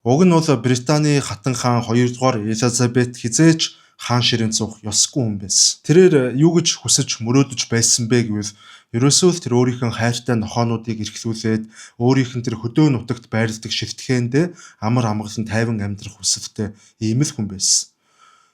Уг нь бол Британий хатан хаан 2 дугаар Элизабет хизээж хаан ширээн суух ёсгүй хүн байсан. Тэрээр юу гэж хүсэж мөрөөдөж байсан бэ гэвэл ерөөсөө л тэр өөрийнхөө хайртай нохоонуудыг эрхлүүлээд өөрийнх нь тэр хөдөө нутагт байрладаг шивтгэндээ амар амгалан тайван амьдрах хүсэлтэй ийм л хүн байсан.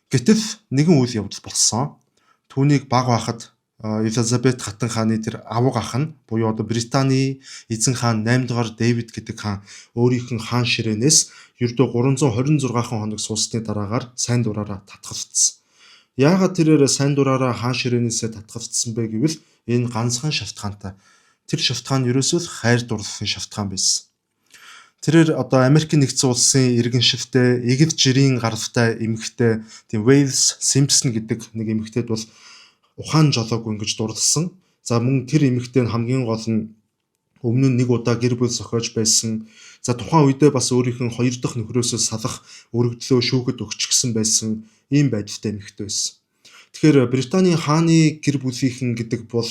Гэтэл нэгэн үйл явдал болсон. Түүнийг баг байхад Элизабет хатан хааны тэр авга ах нь буюу одоо Британий эзэн хаан 8 дугаар Дэвид гэдэг хаан өөрийнх нь хаан ширээнээс ердөө 326 хоног сууссны дараагаар сайн дураараа татгалцсан. Яагаад тэрээр сайн дураараа хаан ширээнээсээ татгалцсан бэ гэвэл энэ ганцхан шалтгаантай. Тэр шалтгаан нь ерөөсөө л хайр дурлалын шалтгаан байсан. Тэрээр одоо Америкийн нэгдсэн улсын иргэн шивтэй эгд жирийн гаралтай эмэгтэй тийм Wales Simpson гэдэг нэг эмэгтэйд бол ухаан жолоогүй ингэж дурласан. За мөн тэр эмэгтэй нь хамгийн гол нь өмнө нь нэг удаа гэр бүл зохиож байсан. За тухайн үедээ бас өөрийнх нь 2 дахь нөхрөөсөө салах өргөдлөө шүүхэд өгчихсэн байсан ийм байдалтай эмэгтэй байсан. Тэгэхээр Британий хааны гэр бүлийнхэн гэдэг бол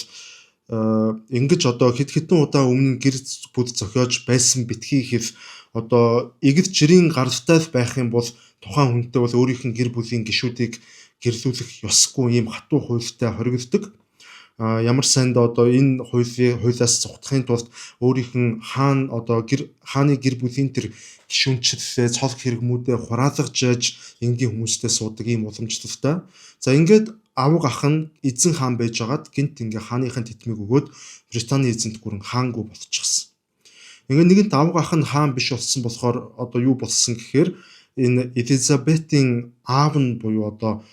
ингэж одоо хэд хэдэн удаа өмнө гэр бүл зохиож байсан битгий хэл одоо эгд жирийн гаралтай байх юм бол тухайн хүнтэй бол өөрийнх нь гэр бүлийн гишүүдийг гэрлүүлэх ёсгүй ийм хатуу хуультай хоригддог. Ямар санд одоо энэ хуулиас зугтахын тулд өөрийнх нь хаан одоо хааны гэр бүлийн тэр гишүүнчлэлээ цол хэрэгмүүдээ хураалгаж яаж энгийн хүмүүстэй суудаг ийм уламжлалтай. За ингээд авга ах нь эзэн хаан байжгаад гинт ингээ хааныхын титмиг өгөөд Британий эзэнт гүрэн хаангүй болчихсон. Ингээ нэгэнт авга ах нь хаан биш болсон болохоор одоо юу болсон гэхээр энэ Элизабетийн аав нь буюу одоо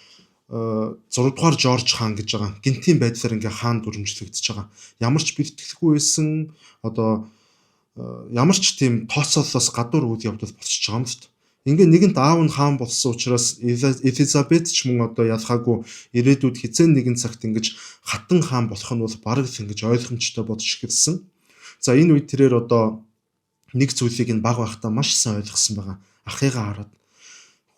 6 дугаар Жорж хаан гэж байгаа. Гинтийн байдлаар ингээ хаан дүрмжлэгдэж байгаа. Ямар ч бэлтгэлгүй байсан одоо ямар ч тийм тооцоолоос гадуур үйл явдал болчихж байгаа юм л та. Ингээ нэгэнт аав нь хаан болсон учраас Элизабет ч мөн одоо ялхаагүй ирээдүйд хизээ нэгэн цагт ингэж хатан хаан болох нь бол бараг л ингэж ойлгомжтой бодож эхэлсэн. За энэ үед тэрээр одоо нэг зүйлийг нь баг байхдаа маш сайн ойлгосон байгаа. Ахыгаа хараад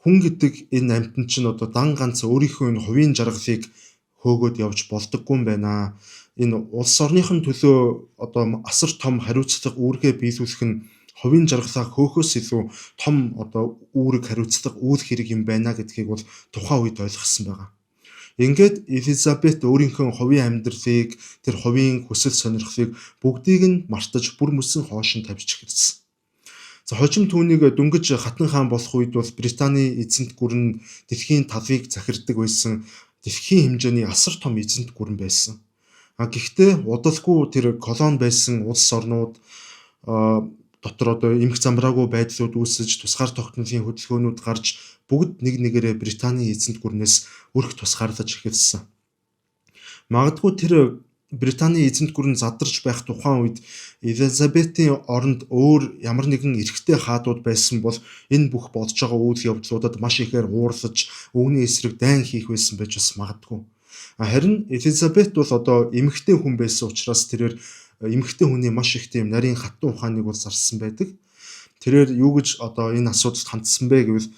хүн гэдэг энэ амьтан чинь одоо дан ганц өөрийнхөө энэ хувийн жаргалыг хөөгөөд явж болдоггүй юм байна. Энэ улс орныхын төлөө одоо асар том хариуцлага үүргээ биелүүлэх нь хувийн жаргалаа хөөхөөс илүү том одоо үүрэг хариуцлага үйл хэрэг юм байна гэдгийг бол тухайн үед ойлгосон байгаа. Ингээд Элизабет өөрийнхөө хувийн амьдралыг тэр хувийн хүсэл сонирхлыг бүгдийг нь мартаж бүр мөсөн хоошин тавьж эхэлсэн. За хожим түүнийг дөнгөж хатан хаан болох үед бол Британий эзэнт гүрэн дэлхийн талыг захирддаг байсан дэлхийн хэмжээний асар том эзэнт гүрэн байсан. Гэхдээ удалгүй тэр колон байсан улс орнууд дотор одоо эмх замбраагүй байдлууд үүсэж тусгаар тогтнолын хөдөлгөөнүүд гарч бүгд нэг нэгээрээ Британий эзэнт гүрнээс өрх тусгаарлаж эхэлсэн. Магадгүй тэр Британий эзэнт гүрэн задарч байх тухайн үед Элизабетийн оронд өөр ямар нэгэн эрхтэй хаадууд байсан бол энэ бүх болж байгаа үйл явдлуудад маш ихээр уурлаж өвгний эсрэг дайн хийх байсан байж бас магадгүй. Харин Элизабет бол одоо эмэгтэй хүн байсан учраас тэрээр эмэгтэй хүний маш их тийм нарийн хатан ухааныг бол зарсан байдаг. Тэрээр юу гэж одоо энэ асуудалд хандсан бэ гэвэл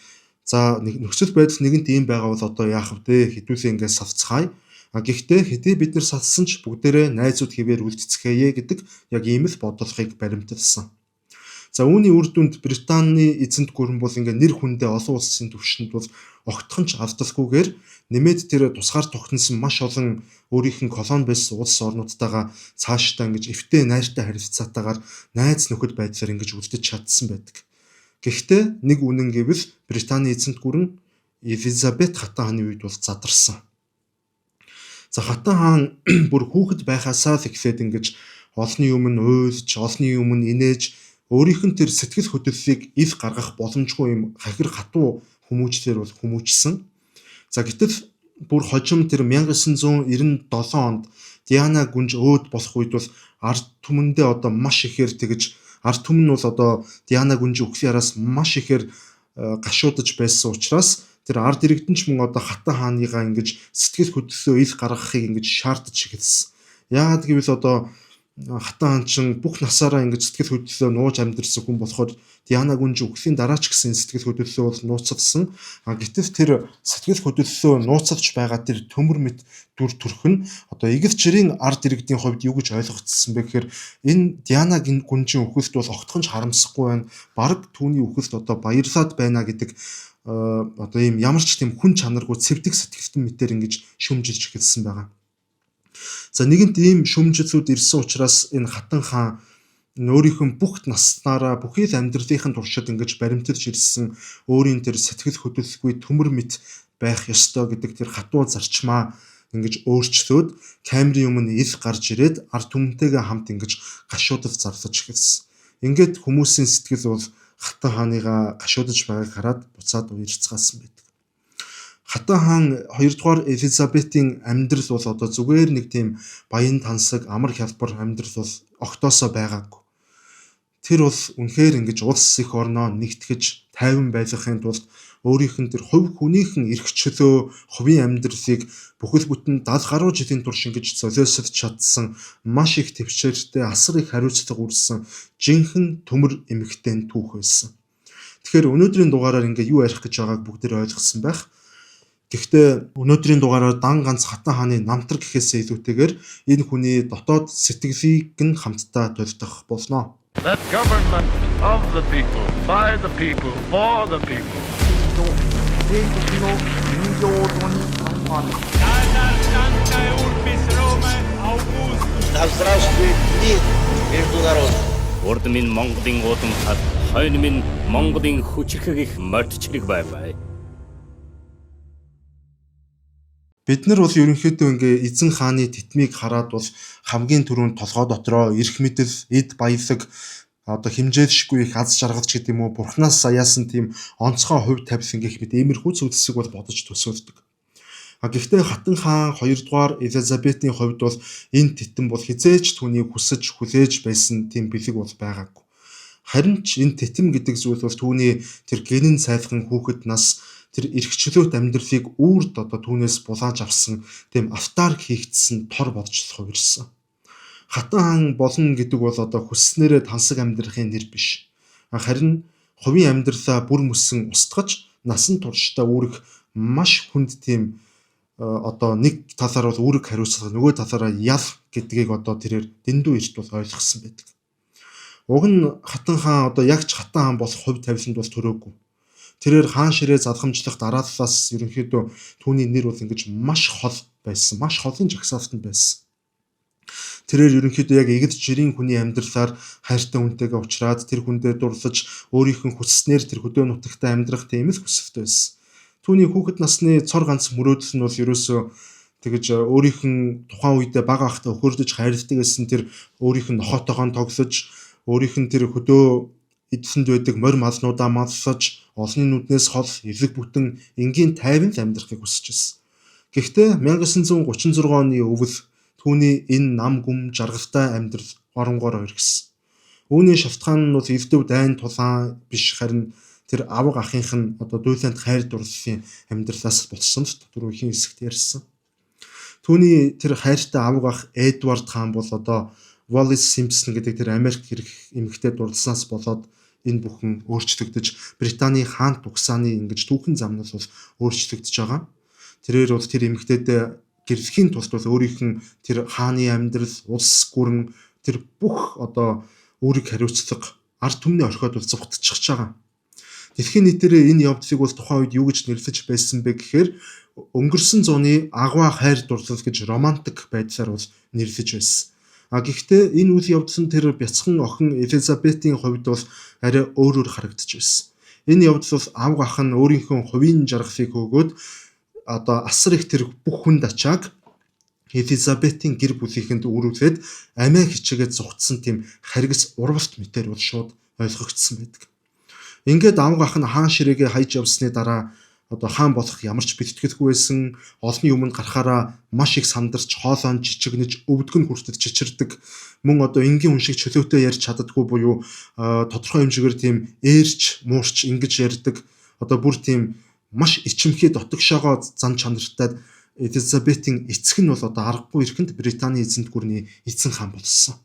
за нөхцөл байдал нэгэнт ийм байгаа бол одоо яах вэ? Хэдүүлээ ингээд савцгаая. Гэхдээ хэдий бид нар салсан ч бүгдээрээ найзууд хэвээр үлдцгээе гэдэг яг ийм л бодлогыг баримталсан. За үүний үр дүнд Британий эзэнт гүрэн бол ингээ нэр хүндээ олон улсын түвшинд бол огтхон ч алдалгүйгээр нэмээд тэр тусгаар тогтносон маш олон өөрийнх нь колон байсан улс орнуудтайгаа цаашдаа ингэж эвтэй найртай харилцаатайгаар найз нөхөд байдлаар ингэж үлдэж чадсан байдаг. Гэхдээ нэг үнэн гэвэл Британий эзэнт гүрэн Элизабет хатан хааны үед бол задарсан. За хатан хаан бүр хүүхэд байхасаа л эхлээд ингэж олонний өмнө уйлж, олонний өмнө инээж өөрийнх нь тэр сэтгэл хөдлөлийг ил гаргах боломжгүй юм хахир хатуу хүмүүжлэр бол хүмүүжсэн. За гэтэл бүр хожим тэр 1997 онд Диана гүнж өөд болох үед бол ард түмэндээ одоо маш ихээр тэгж ард түмэн нь бол одоо Диана гүнжийн үхлийн араас маш ихээр гашуудж байсан учраас тэр ард иргэдэн ч мөн одоо хатан хааныгаа ингэж сэтгэл хөдлөлөө ил гаргахыг ингэж шаардаж эхэлсэн. Яагаад гэвэл одоо хатан хаан чин бүх насаараа ингэж сэтгэл хөдлөлөө нууж амьдэрсэн хүн болохоор Диана гүнж өглийн дараа ч гэсэн сэтгэл хөдлөлөө бол нууцлсан. Гэтэл тэр сэтгэл хөдлөлөө нууцлж байгаа тэр төмөр мэт дүр төрх нь одоо игэл жирийн ард иргэдийн хувьд юу гэж ойлгогдсон бэ гэхээр энэ Диана гүнжийн үхэлд бол огтхонч харамсахгүй байна. Бараг түүний үхэлд одоо баярлаад байна гэдэг одоо ийм ямар ч тийм хүн чанаргүй цэвдэг сэтгэлтэн мэтээр ингэж шүмжилж эхэлсэн байгаа. За нэгэнт ийм шүмжлүүд ирсэн учраас энэ хатан хаан өөрийнх нь бүх наснаараа бүхий л амьдралынхын туршид ингэж баримталж ирсэн өөрийн тэр сэтгэл хөдлөлгүй төмөр мэт байх ёстой гэдэг тэр хатуу зарчмаа ингэж өөрчлөөд камерын өмнө ил гарч ирээд ард түмэнтэйгээ хамт ингэж гашуудал зарлаж эхэлсэн. Ингээд хүмүүсийн сэтгэл бол хатан хааныгаа гашуудаж байгааг хараад буцаад уярцгаасан байдаг. Хатан хаан 2 дугаар Элизабетийн амьдрал бол одоо зүгээр нэг тийм баян тансаг амар хялбар амьдрал бол огтоосоо байгаагүй. Тэр бол үнэхээр ингэж улс их орноо нэгтгэж тайван байлгахын тулд өөрийнх нь тэр хувь хүнийхэн эрх чөлөө, хувийн амьдралыг бүхэл бүтэн 70 гаруй жилийн турш ингэж золиосож чадсан маш их төвчээртэй асар их хариуцлага үрсэн жинхэнэ төмөр эмэгтэй түүх байсан. Тэгэхээр өнөөдрийн дугаараар ингээ юу ярих гэж байгааг бүгд ойлгосон байх. Гэхдээ өнөөдрийн дугаараар дан ганц хатан хааны намтар гэхээсээ илүүтэйгээр энэ хүний дотоод сэтгэлийг нь хамтдаа тулдах болно. That government of the people, by the people, for the people. Да здравствует мир между народами. Урд минь Монголын уулан хад, хойно минь Монголын хүчрхэг их мордчлог бай. Бид нар бол ерөнхийдөө ингээ эзэн хааны титмийг хараад бол хамгийн түрүүнд толгой дотроо эрх мэдэл, эд баялаг одоо хэмжээлшгүй их аз жаргал ч гэдэг юм уу бурхнаас саяасан тийм онцгой хувь тавилан гэх мэт иймэрхүү зүйлсийг бол бодож төсөөлдөг. Гэхдээ хатан хаан 2 дугаар Элизабетийн хувьд бол энэ титэм бол хизээж түүнийг хүсэж хүлээж байсан тийм бэлэг бол байгаагүй. Харин ч энэ титэм гэдэг зүйл бол түүний тэр гинэн сайлхан хүүхэд нас тэр эрхчлөөт амьдралыг үрд одоо түүнээс булааж авсан тийм автарк хийгдсэн тор бодчлох хувирсан. Хатан хаан болно гэдэг бол одоо хүсснээрээ тансаг амьдрахын нэр биш. Харин хувийн амьдралаа бүр мөсөн устгаж насан туршдаа үүрэх маш хүнд тийм одоо нэг талаар бол үүрэг хариуцлага нөгөө талаараа ял гэдгийг одоо тэрээр дэндүү эрт бол ойлгосон байдаг. Уг нь хатан хаан одоо яг ч хатан хаан болох хувь тавиланд бол төрөөгүй. Тэрээр хаан ширээ залхамжлах дарааллаас ерөнхийдөө түүний нэр бол ингэж маш хол байсан. Маш холын жагсаалтанд байсан. Тэрээр ерөнхийдөө яг игэл жирийн хүний амьдралаар хайртай хүнтэйгээ уулзраад тэр хүндээ дурлаж өөрийнх нь хүсснээр тэр хөдөө нутагтаа амьдрах тийм л хүсэлтэй байсан. Түүний хүүхэд насны цор ганц мөрөөдөл нь бол ерөөсөө тэгэж өөрийнх нь тухайн үедээ бага ахта өхөрдөж хайрладаг гэсэн тэр өөрийнх нь нохотойгоо тоглож өөрийнх нь тэр хөдөө эдсэнд байдаг морь малнуудаа малсаж олонний нүднээс хол эвлэг бүтэн энгийн тайван амьдрахыг хүсэж байсан. Гэхдээ 1936 оны өвөл түүний энэ нам гүм жаргалтай амьдрал оронгоор оргисон. Үүний шалтгаан нь бол элдв дайн тулаан биш харин тэр авга ахынх нь одоо дуйланд хайр дурлалын амьдралаас болсон л түрүүхийн хэсэгт ярьсан. Түүний тэр хайртай авга ах Эдвард хаан бол одоо Wallis Simpson гэдэг тэр Америк хэрэг эмэгтэй дурласнаас болоод энэ бүхэн өөрчлөгдөж Британий хаан тугсааны ингэж түүхэн замнаас бол өөрчлөгдөж байгаа. Тэрээр бол тэр эмэгтэйдээ гэрлэхийн тулд бол өөрийнх нь тэр хааны амьдрал, улс гүрэн тэр бүх одоо үүрэг хариуцлага ард түмний орхиод бол зугтчихж байгаа. Дэлхийн нийтээр энэ явдлыг бол тухайн үед юу гэж нэрлэж байсан бэ гэхээр өнгөрсөн зууны агва хайр дурлал гэж романтик байдлаар бол нэрлэж байсан. Гэхдээ энэ үйл явдал нь тэр бяцхан охин Элизабетийн хувьд бол арай өөрөөр харагдаж байсан. Энэ явдал бол авга ах нь өөрийнхөө хувийн жаргалыг өгөөд одоо асар их тэр бүх хүнд ачааг Элизабетийн гэр бүлийнхэнд өрүүлээд амиа хичээгээд зугтсан тийм харгас урвалт мэтэр бол шууд ойлгогдсон байдаг. Ингээд авга ах нь хаан ширээгээ хайж явсны дараа одоо хаан болох ямар ч бэлтгэлгүй байсан, олонний өмнө гарахаараа маш их сандарч хоолойн жичигнэж өвдгөн хүртэл чичирдэг, мөн одоо энгийн хүн шиг чөлөөтэй ярьж чаддаггүй буюу тодорхой хэмжээгээр тийм ээрч муурч ингэж ярьдаг, одоо бүр тийм маш ичимхий дотогшоогоо зан чанартай Элизабетийн эцэг нь бол одоо аргагүй эрхэнд Британий эзэнт гүрний эзэн хаан болсон.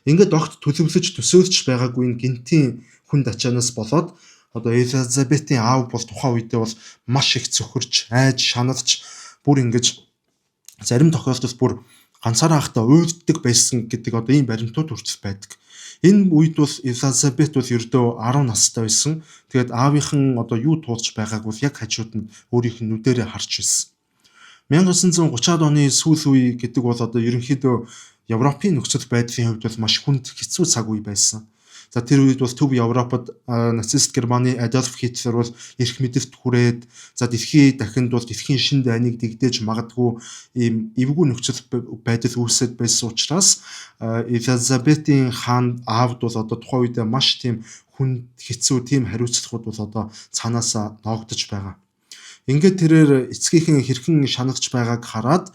Ингээд огт төлөвлөж төсөөлж байгаагүй энэ гинтийн хүнд ачаанаас болоод одоо Элизабетийн аав бол тухайн үедээ бол маш их цөхөрч, айж, шаналж бүр ингэж зарим тохиолдолд бүр ганцаараа хахта уйддаг байсан гэдэг одоо ийм баримтууд хүртэл байдаг. Энэ үед бол Элизабет бол ердөө 10 настай байсан. Тэгээд аавынхан одоо юу туулж байгааг бол яг хажууд нь өөрийнх нь нүдэрээ харж байсан. 1930-аад оны сүүл үе гэдэг бол одоо ерөнхийдөө Европын нөхцөл байдлын хувьд бол маш хүнд хэцүү цаг үе байсан. За тэр үед бол Төв Европод нацист Германы Адольф Хитлер бол эрх мэдэлд хүрээд за дэлхийн дахинд бол дэлхийн шин дайныг дэгдээж магадгүй ийм эвгүй нөхцөл байдал үүсэт байсан учраас Элизабетийн хаан аавд бол одоо тухайн үед маш тийм хүнд хэцүү тийм хариуцлагууд бол одоо цаанаасаа ноогдож байгаа. Ингээд тэрээр эцгийнхэн хэрхэн шаналж байгааг хараад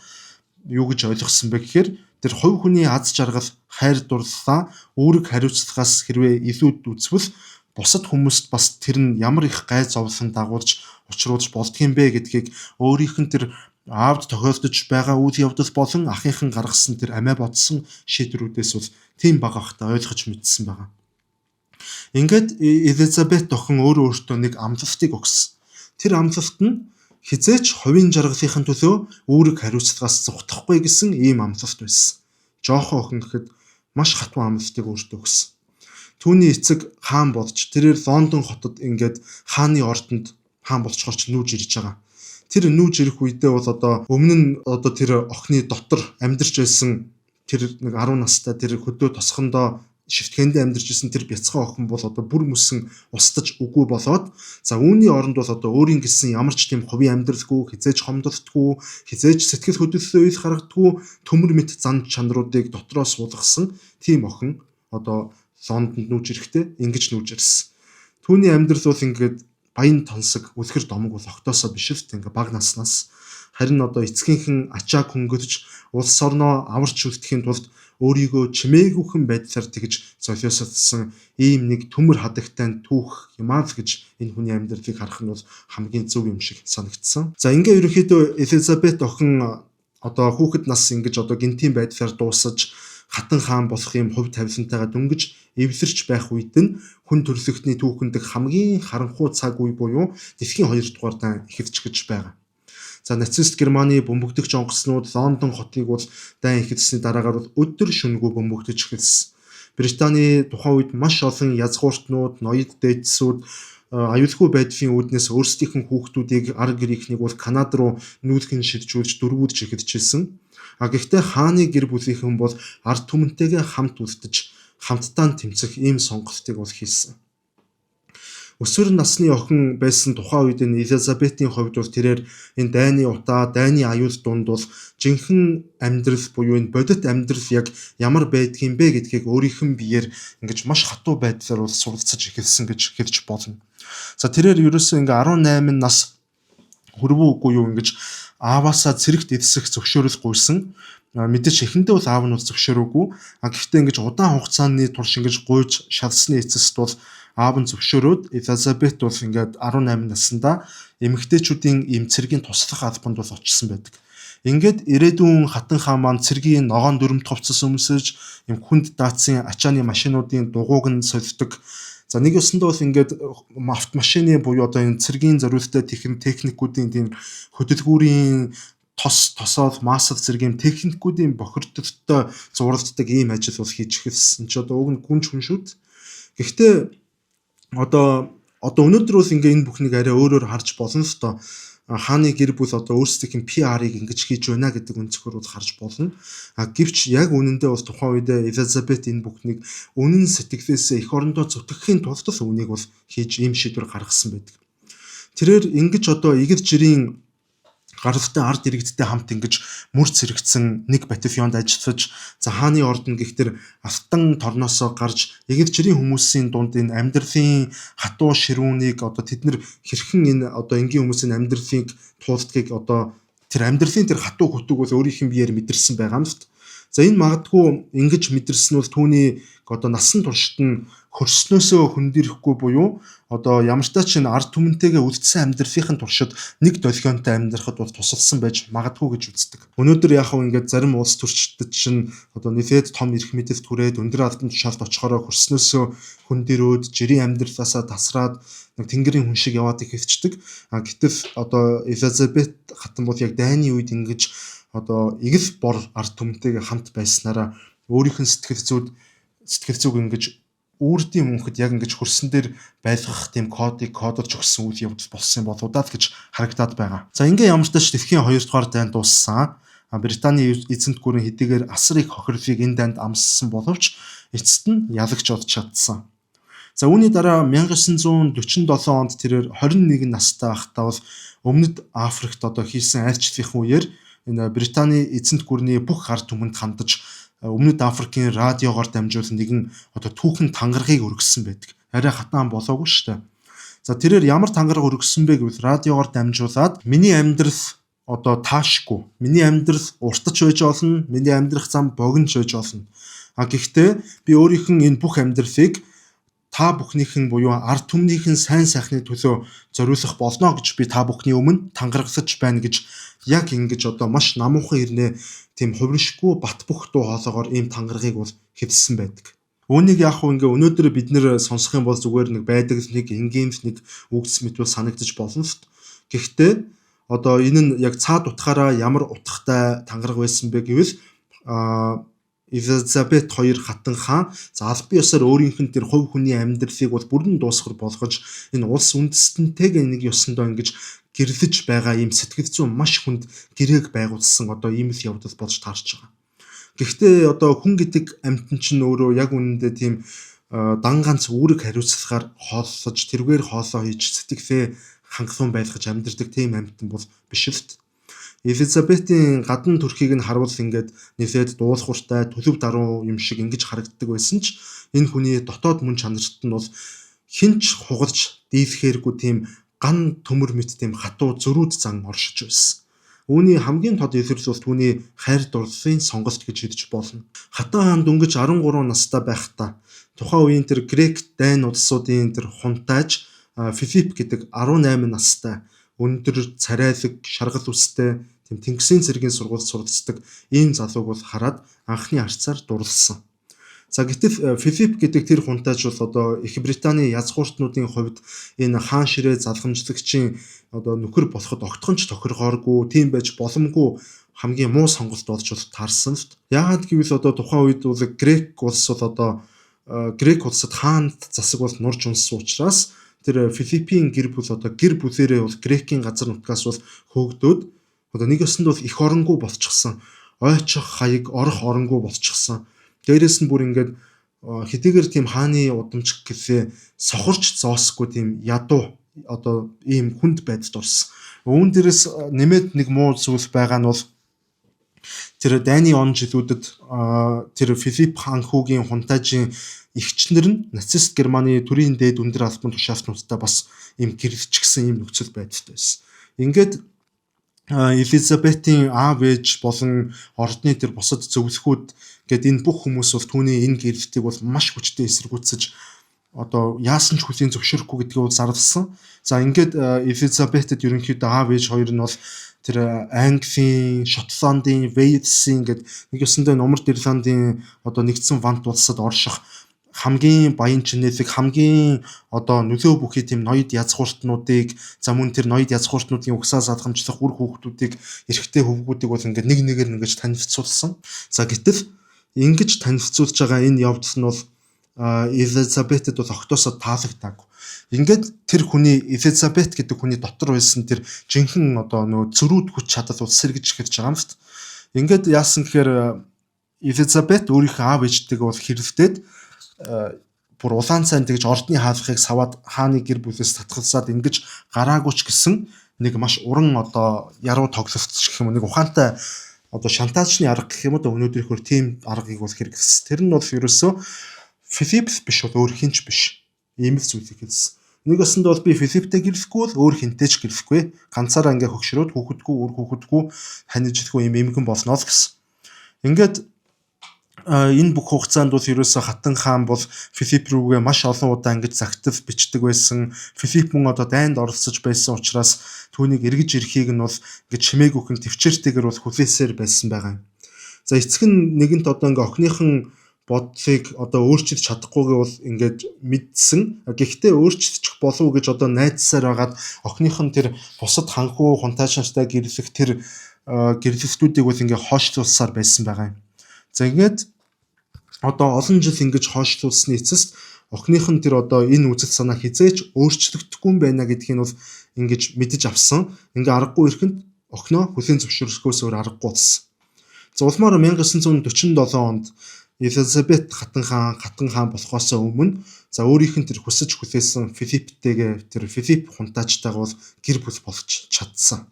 юу гэж ойлгосон бэ гэхээр тэр хувь хүний аз жаргал, хайр дурлалаа үүрэг хариуцлагаас хэрвээ илүүд үзвэл бусад хүмүүст бас тэр нь ямар их гай зовлон дагуулж учруулж болдгийм бэ гэдгийг өөрийнх нь тэр аавд тохиолдож байгаа үйл явдал болон ахынхан гаргасан тэр амиа бодсон шийдвэрүүдээс бол тийм бага хта ойлгож мэдсэн байгаа. Ингээд Элизабет охин өөртөө нэг амлалтыг өгсөн. Тэр амлалт нь хизээч хувийн жаргалынхын төлөө үүрэг хариуцлагаас зугтахгүй гэсэн ийм амлалт байсан. Жоохон охин гэхэд маш хатуу амлалтыг өөртөө өгсөн. Түүний эцэг хаан болж тэрээр Лондон хотод ингээд хааны ордонд хаан болцохорч нүүж ирж байгаа. Тэр нүүж ирэх үедээ бол одоо өмнө нь одоо тэр охины дотор амьдарч байсан тэр нэг 10 настай тэр хөдөө тосхондоо шивтгэндээ амьдарч исэн тэр бяцхан охин бол одоо бүр мөсөн устж үгүй болоод за үүний оронд бол одоо өөрийн гэсэн ямар ч тийм хувийн амьдралгүй хизээж хомдолтгүй хизээж сэтгэл хөдлөлөө ил гаргадаггүй төмөр мэт зан чанаруудыг дотроос суулгасан тийм охин одоо Лондонд нүүж ирэхдээ ингэж нүүж ирсэн. Түүний амьдрал бол ингээд баян тансаг үлгэр домог бол октоосоо биш л ингээд баг наснаас харин одоо эцгийнхэн ачааг хөнгөлж улс орноо аварч үлдэхийн тулд өөрийгөө чимээгүйхэн байдлаар тэгж золиосолсон ийм нэг төмөр хадагтай түүх юмаа л гэж энэ хүний амьдралыг харах нь бол хамгийн зөв юм шиг санагдсан. За ингээ ерөнхийдөө Элизабет охин одоо хүүхэд нас ингэж одоо гинтийн байдлаар дуусаж хатан хаан болох юм хувь тавилантайгаа дөнгөж эвлэрч байх үед нь хүн төрлөختний түүхэнд хамгийн харанхуй цаг үе буюу дэлхийн 2 дугаар дан эхэлж байгаа. За нацист Германы бөмбөгдөгч онгоцнууд Лондон хотыг бол дайн эхэлсний дараагаар бол өдөр шөнөгүй бөмбөгдөж эхэлсэн. Британий тухайн үед маш олон язгууртнууд, ноёд дээдсүүд аюулгүй байдлын үүднээс өөрсдийнх нь хүүхдүүдийг ар гэрийнхнийг бол Канада руу нүүлгэн шилжүүлж дөрвүүдж эхэлжсэн. Гэхдээ хааны гэр бүлийнхэн бол ард түмэнтэйгээ хамт үлдэж хамтдаа тэмцэх ийм сонголтыг бол хийсэн. Өсвөр насны охин байсан тухайн үед нь Элизабетийн хувьд бол тэрээр энэ дайны утаа, дайны аюул дунд бол жинхэнэ амьдрал буюу энэ бодит амьдрал яг ямар байдгийм бэ гэдгийг өөрийнх нь биеэр ингэж маш хатуу байдлаар бол суралцаж эхэлсэн гэж хэлж болно. За тэрээр ерөөсөө ингээ 18 нас хүрвүүгүй юу ингэж ааваасаа цэрэгт эдсэх зөвшөөрөл гуйсан. Мэдээж эхэндээ бол аав нь бол зөвшөөрөөгүй. Гэхдээ ингэж удаан хугацааны турш ингэж гуйж шалсны эцэст бол аав нь зөвшөөрөөд Элизабет бол ингээд 18 наснда эмэгтэйчүүдийн ийм цэргийн туслах албанд бол очсон байдаг. Ингээд ирээдүйн хатан хаан маань цэргийн ногоон дүрмд хувцас өмсөж ийм хүнд даацын ачааны машинуудын дугуйг нь сольдог. За нэг ёсондоо бол ингээд автомашины буюу одоо энэ цэргийн зориулалттай техникүүдийн тийм хөдөлгүүрийн тосоод маасал зэрэг юм техникүүдийн бохирдолтой зуралддаг ийм ажил бол хийж эхэлсэн. Чи одоо уг нь гүнж хүн шүүд. Гэхдээ одоо өнөөдөр бол ингээ энэ бүхнийг арай өөрөөр харж болно л доо. Хааны гэр бүл одоо өөрсдийнх нь PR-ыг ингэж хийж байна гэдэг өнцгөр бол харж болно. Гэвч яг үнэндээ бол тухайн үед Элизабет энэ бүхнийг үнэн сэтгэлээсээ эх орондоо зүтгэхийн тулд л үнийг бол хийж ийм шийдвэр гаргасан байдаг. Тэрээр ингэж одоо игэл жирийн гаралтай ард иргэдтэй хамт ингэж мөр цэрэгдсэн нэг батальонд ажиллаж за хааны ордон гихтэр алтан торноосоо гарч игэл жирийн хүмүүсийн дунд энэ амьдралын хатуу ширүүнийг одоо тэд нар хэрхэн энэ одоо энгийн хүмүүсийн амьдралыг туулдгийг одоо тэр амьдралын тэр хатуу хөтөг бол өөрийнх нь биеэр мэдэрсэн байгаа юм л. За энэ магадгүй ингэж мэдэрсэн бол түүний одоо насан туршид нь хөрснөөсөө хүндирэхгүй буюу одоо ямар ч тач энэ ард түмэнтэйгээ үлдсэн амьдралын туршид нэг долгионтой амьдрахад бол тусалсан байж магадгүй гэж үздэг. Өнөөдөр яг хөө ингээд зарим улс төрчдөд чинь одоо нэлээд том эрх мэдэл түрээд өндөр албан тушаалд очихороо хөрснөөсөө хүндирөөд жирийн амьдралаасаа тасраад нэг тэнгэрийн хүн шиг яваад ихвчдэг. Гэтэл одоо Элизабет хатан бол яг дайны үед ингэж одоо игэл бор ард түмэнтэйгээ хамт байснараа өөрийнх нь сэтгэл зүйг ингэж үрдийн мөнхөд яг ингэж хөрсөн дээр байлгах тийм кодолж өгсөн үйл явдал болсон болоодаа гэж харагдаад байгаа. За ингээ ямар ч тач дэлхийн 2 дугаар дайнд дууссан. Британий эзэнт гүрэн хэдийгээр асар их хохирлыг энэ дайнд амссан боловч эцэст нь ялагч олж чадсан. За үүний дараа 1947 онд тэрээр 21 настай байхдаа бол Өмнөд Африкт одоо хийсэн айлчлалын үеэр энэ Британий эзэнт гүрний бүх ард түмэнд хандаж Өмнөд Африкийн радиогоор дамжуулан нэгэн одоо түүхэн тангарагыг өргөссөн байдаг. Арай хатаан болоогүй шүү дээ. За тэрээр ямар тангараг өргөссөн бэ гэвэл радиогоор дамжуулаад миний амьдрал одоо таашгүй. Миний амьдрал уртаж байж болно. Миний амьдрах зам богино байж болно. Гэхдээ би өөрийнх нь энэ бүх амьдралыг та бүхнийхэн буюу ард түмнийхэн сайн сайхны төлөө зориулах болно гэж би та бүхний өмнө тангарагсаж байна гэж яг ингэж одоо маш намуухан ирнэ тийм хувиршгүй бат бөх дуу хоолоогоор ийм тангарагыг бол хэвссэн байдаг. Үүнийг яг хөө ингээ өнөөдөр бид нэр сонсох юм бол зүгээр нэг байдаг нэг энгийнх нэг үгс мэт бол санагдаж болно л. Гэхдээ одоо энэ нь яг цаад утгаараа ямар утгатай тангараг байсан бэ гэвэл Элизабет 2 хатан хаан за албан ёсоор өөрийнх нь тэр хувь хүний амьдралыг бол бүрэн дуусгар болгож энэ улс үндэстэнтэйгээ нэг ёсондоо ингэж гэрлэж байгаа ийм сэтгэл зүйн маш хүнд гэрээг байгуулсан одоо ийм л явдал болж таарч байгаа. Гэхдээ одоо хүн гэдэг амьтан чинь өөрөө яг үнэндээ тийм дан ганц үүрэг хариуцлагаар хооллож тэргээр хоолоо хийж сэтгэлээ хангалуун байлгаж амьдэрдэг тийм амьтан бол биш л. Элизабетийн гадна төрхийг нь харуул ингээд нэлээд дуулууртай төлөв даруй юм шиг ингэж харагддаг байсан ч энэ хүний дотоод мөн чанарт нь бол хинч хугалж дийлэхээргүй тийм ган төмөр мэт тийм хатуу зөрүүд зан оршиж байсан. Үүний хамгийн тод илэрлэл бол түүний хайр дурлалын сонголт гэж хэлж болно. Хатан хаан дөнгөж 13 настай байхдаа тухайн үеийн тэр грек дайн улсуудын тэр хунтайж Филипп гэдэг 18 настай өндөр царайлаг шаргал үстэй тийм тэнгисийн цэргийн сургуульд суралцдаг ийм залууг бол хараад анхны харцаар дурлсан. За гэтэл Филипп гэдэг тэр хунтайж бол одоо Их Британий язгууртнуудын хувьд энэ хаан ширээ залгамжлагчийн одоо нөхөр болоход огтхонч тохиргооргүй тийм байж боломгүй хамгийн муу сонголт болж таарсан л. Яагаад гэвэл одоо тухайн үед бол грек улс бол одоо грек улсад хаанд засаг бол нурж унссан учраас тэр Филиппийн гэр бүл одоо гэр бүлээрээ бол грекийн газар нутгаас бол хөөгдөөд одоо нэг ёсонд бол их оронгүй болчихсон. Ойчих хаяг орох оронгүй болчихсон. Дээрээс нь бүр ингээд хэдийгээр тийм хааны удамч гэхээ сохорч зоосгүй тийм ядуу одоо ийм хүнд байдалд орсон. Үүн дээрээс нэмээд нэг муу зүйл байгаа нь бол тэр дайны он жилүүдэд тэр Филипп хаан хүүгийн хунтайжийн эгчнэр нь нацист Германы төрийн дээд өндөр албан тушаалтнуудтай бас ийм гэрэлчгсэн ийм нөхцөл байдалтай байсан. Ингээд Элизабетийн аав ээж болон ордны тэр бусад зөвлөхүүд гээд энэ бүх хүмүүс бол түүний энэ гэрэлтийг бол маш хүчтэй эсэргүүцэж одоо яасан ч хүлийн зөвшөөрөхгүй гэдгийг бол зарласан. За ингээд Элизабетэд ерөнхийдөө аав ээж хоёр нь бол тэр Английн, Шотландын, Вейлсийн гээд нэг ёсондоо Номерт Ирландын одоо нэгдсэн вант улсад орших хамгийн баян чинэлэг хамгийн одоо нөлөө бүхий тийм ноёд язгууртнуудыг за мөн тэр ноёд язгууртнуудын угсаа залгамжлах үр хүүхдүүдийг эрэгтэй хөвгүүдийг бол ингээд нэг нэгээр ингэж танилцуулсан. За гэтэл ингэж танилцуулж байгаа энэ явдал нь бол Элизабетэд бол октоосоо таалагдаагүй. Ингээд тэр хүний Элизабет гэдэг хүний дотор байсан тэр жинхэнэ одоо нөө зөрүүд хүч чадал бол сэргэж эхэлж байгаа юм л. Ингээд яасан гэхээр Элизабет өөрийнхөө аав ээжтэйгээ бол хэрэлдээд бүр улаан цайн тэгж ордны хаалхыг саваад хааны гэр бүлээс татгалзаад ингэж гараагүй ч гэсэн нэг маш уран одоо яруу тоглолт гэх юм нэг ухаантай одоо шантаажны арга гэх юм уу өнөөдрийнхөр тийм аргыг бол хэрэглэсэн. Тэр нь бол ерөөсөө Филипп биш бол өөр хинч биш. Ийм л зүйлийг хэлсэн. Нэг өсөнд бол би Филипптэй гэрлэхгүй бол өөр хинтэй ч гэрлэхгүй. Ганцаараа ингээ хөгшрөөд хүүхэдгүй, үр хүүхэдгүй, ханижилгүй юм эмгэн болно л гэсэн. Ингээд энэ бүх хугацаанд бол ерөөсө Хатан хаан бол Филипп рүүгээ маш олон удаа ингэж загтав бичдэг байсан. Филипп мөн одоо дайнд оролцож байсан учраас түүнийг эргэж ирэхийг нь бол ингэж чимээгүйхэн төвчээртэйгээр бол хүлээсээр байсан байгаа юм. За эцэг нь нэгэнт одоо ингээ охиныхон бодлыг одоо өөрчилж чадахгүйгээ бол ингээд мэдсэн. Гэхдээ өөрчилчих болов гэж одоо найдсаар байгаад охиныхон тэр бусад ханхуу хунтааж нартай гэрлэх тэр гэрлэлтүүдийг бол ингээ хойшлуулсаар байсан байгаа юм. За ингээд одоо олон жил ингэж хойшлуулсны эцэст охиных нь тэр одоо энэ үзэл санаа хизээч өөрчлөгдөхгүй юм байна гэдгийг нь бол ингэж мэдэж авсан. Ингээ аргагүй ирэхэд охиноо хүлээн зөвшөөрөхөөс өөр аргагүй болсон. За улмаар 1947 онд Елизабет Хатан хаан болохоос өмнө за өөрийнх нь тэр хүсэж хүлээсэн Филипп хунтаажтайгаа бол гэр бүл болж чадсан.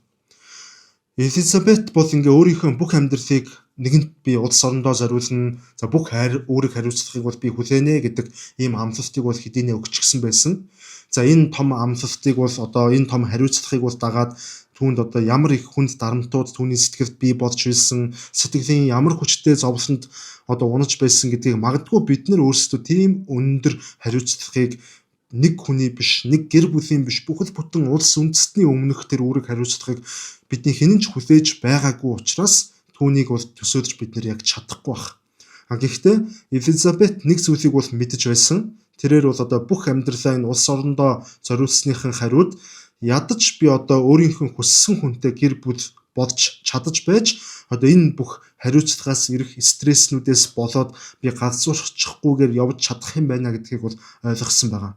Елизабет бол ингээ өөрийнхөө бүх амьдралыг нэгэнт би улс орондоо зориулна. За бүх үүрэг хариуцлагыг бол би хүлээнэ гэдэг ийм амлалтыг бол хэдийнэ өгчихсэн байсан. За энэ том амлалтыг бол одоо энэ том хариуцлагыг бол дагаад түүнд одоо ямар их хүнд дарамтууд түүний сэтгэлд бий болж ирсэн, сэтгэлийн ямар хүчтэй зовлонд одоо унаж байсан гэдгийг магадгүй бид нар өөрсдөө тийм өндөр хариуцлагыг нэг хүний биш, нэг гэр бүлийн биш, бүхэл бүтэн улс үндэстний өмнөх тэр үүрэг хариуцлагыг бидний хинэн ч хүлээж байгаагүй учраас түүнийг бол төсөөлж бид нар яг чадахгүй байх. Гэхдээ Елизабет нэг зүйлийг бол мэдэж байсан. Тэрээр бол одоо бүх амьдралаа энэ улс орондоо зориулсныхын хариуд ядаж би одоо өөрийнхөө хүссэн хүнтэй гэр бүл болж чадаж байж одоо энэ бүх хариуцлагаас ирэх стресснүүдээс болоод би галзуурчихгүйгээр явж чадах юм байна гэдгийг бол ойлгосон байгаа.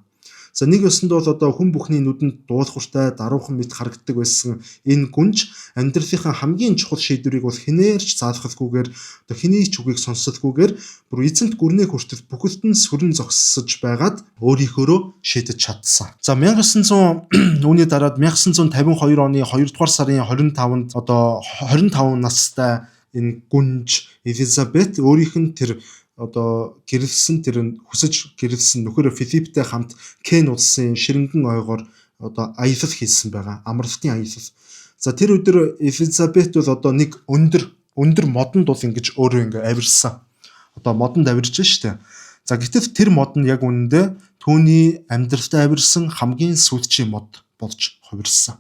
За нэг ёсонд бол одоо хүн бүхний нүдэнд дуулууртай даруухан мэт харагддаг байсан энэ гүнж амьдралынхаа хамгийн чухал шийдвэрийг бол хинээрч заалхалгүйгээр одоо хэний ч үгийг сонсолгүйгээр бүр эзэнт гүрнээ хүртэл бүхэлдэн сүрэн зогссож байгаад өөрийнхөөрөө шийдэж чадсан. За 1900 үүний дараад 1952 оны 2 дугаар сарын 25-нд одоо 25 настай энэ гүнж Елизабет өөрийнх нь тэр одоо гэрэлсэн тэр хүсэж гэрэлсэн нөхөр Филипптэй хамт Кен улсын ширэнгэн ойгоор одоо аялал хийсэн байгаа. Амралтын аялал. За тэр өдөр Елизабет бол одоо нэг өндөр модонд бол ингэж өөрөө ингэ авирсан. Одоо модонд авирж штэ. За гэтэл тэр мод нь яг үнэндээ түүний амьдралдаа авирсан хамгийн сүүлчийн мод болж хувирсан.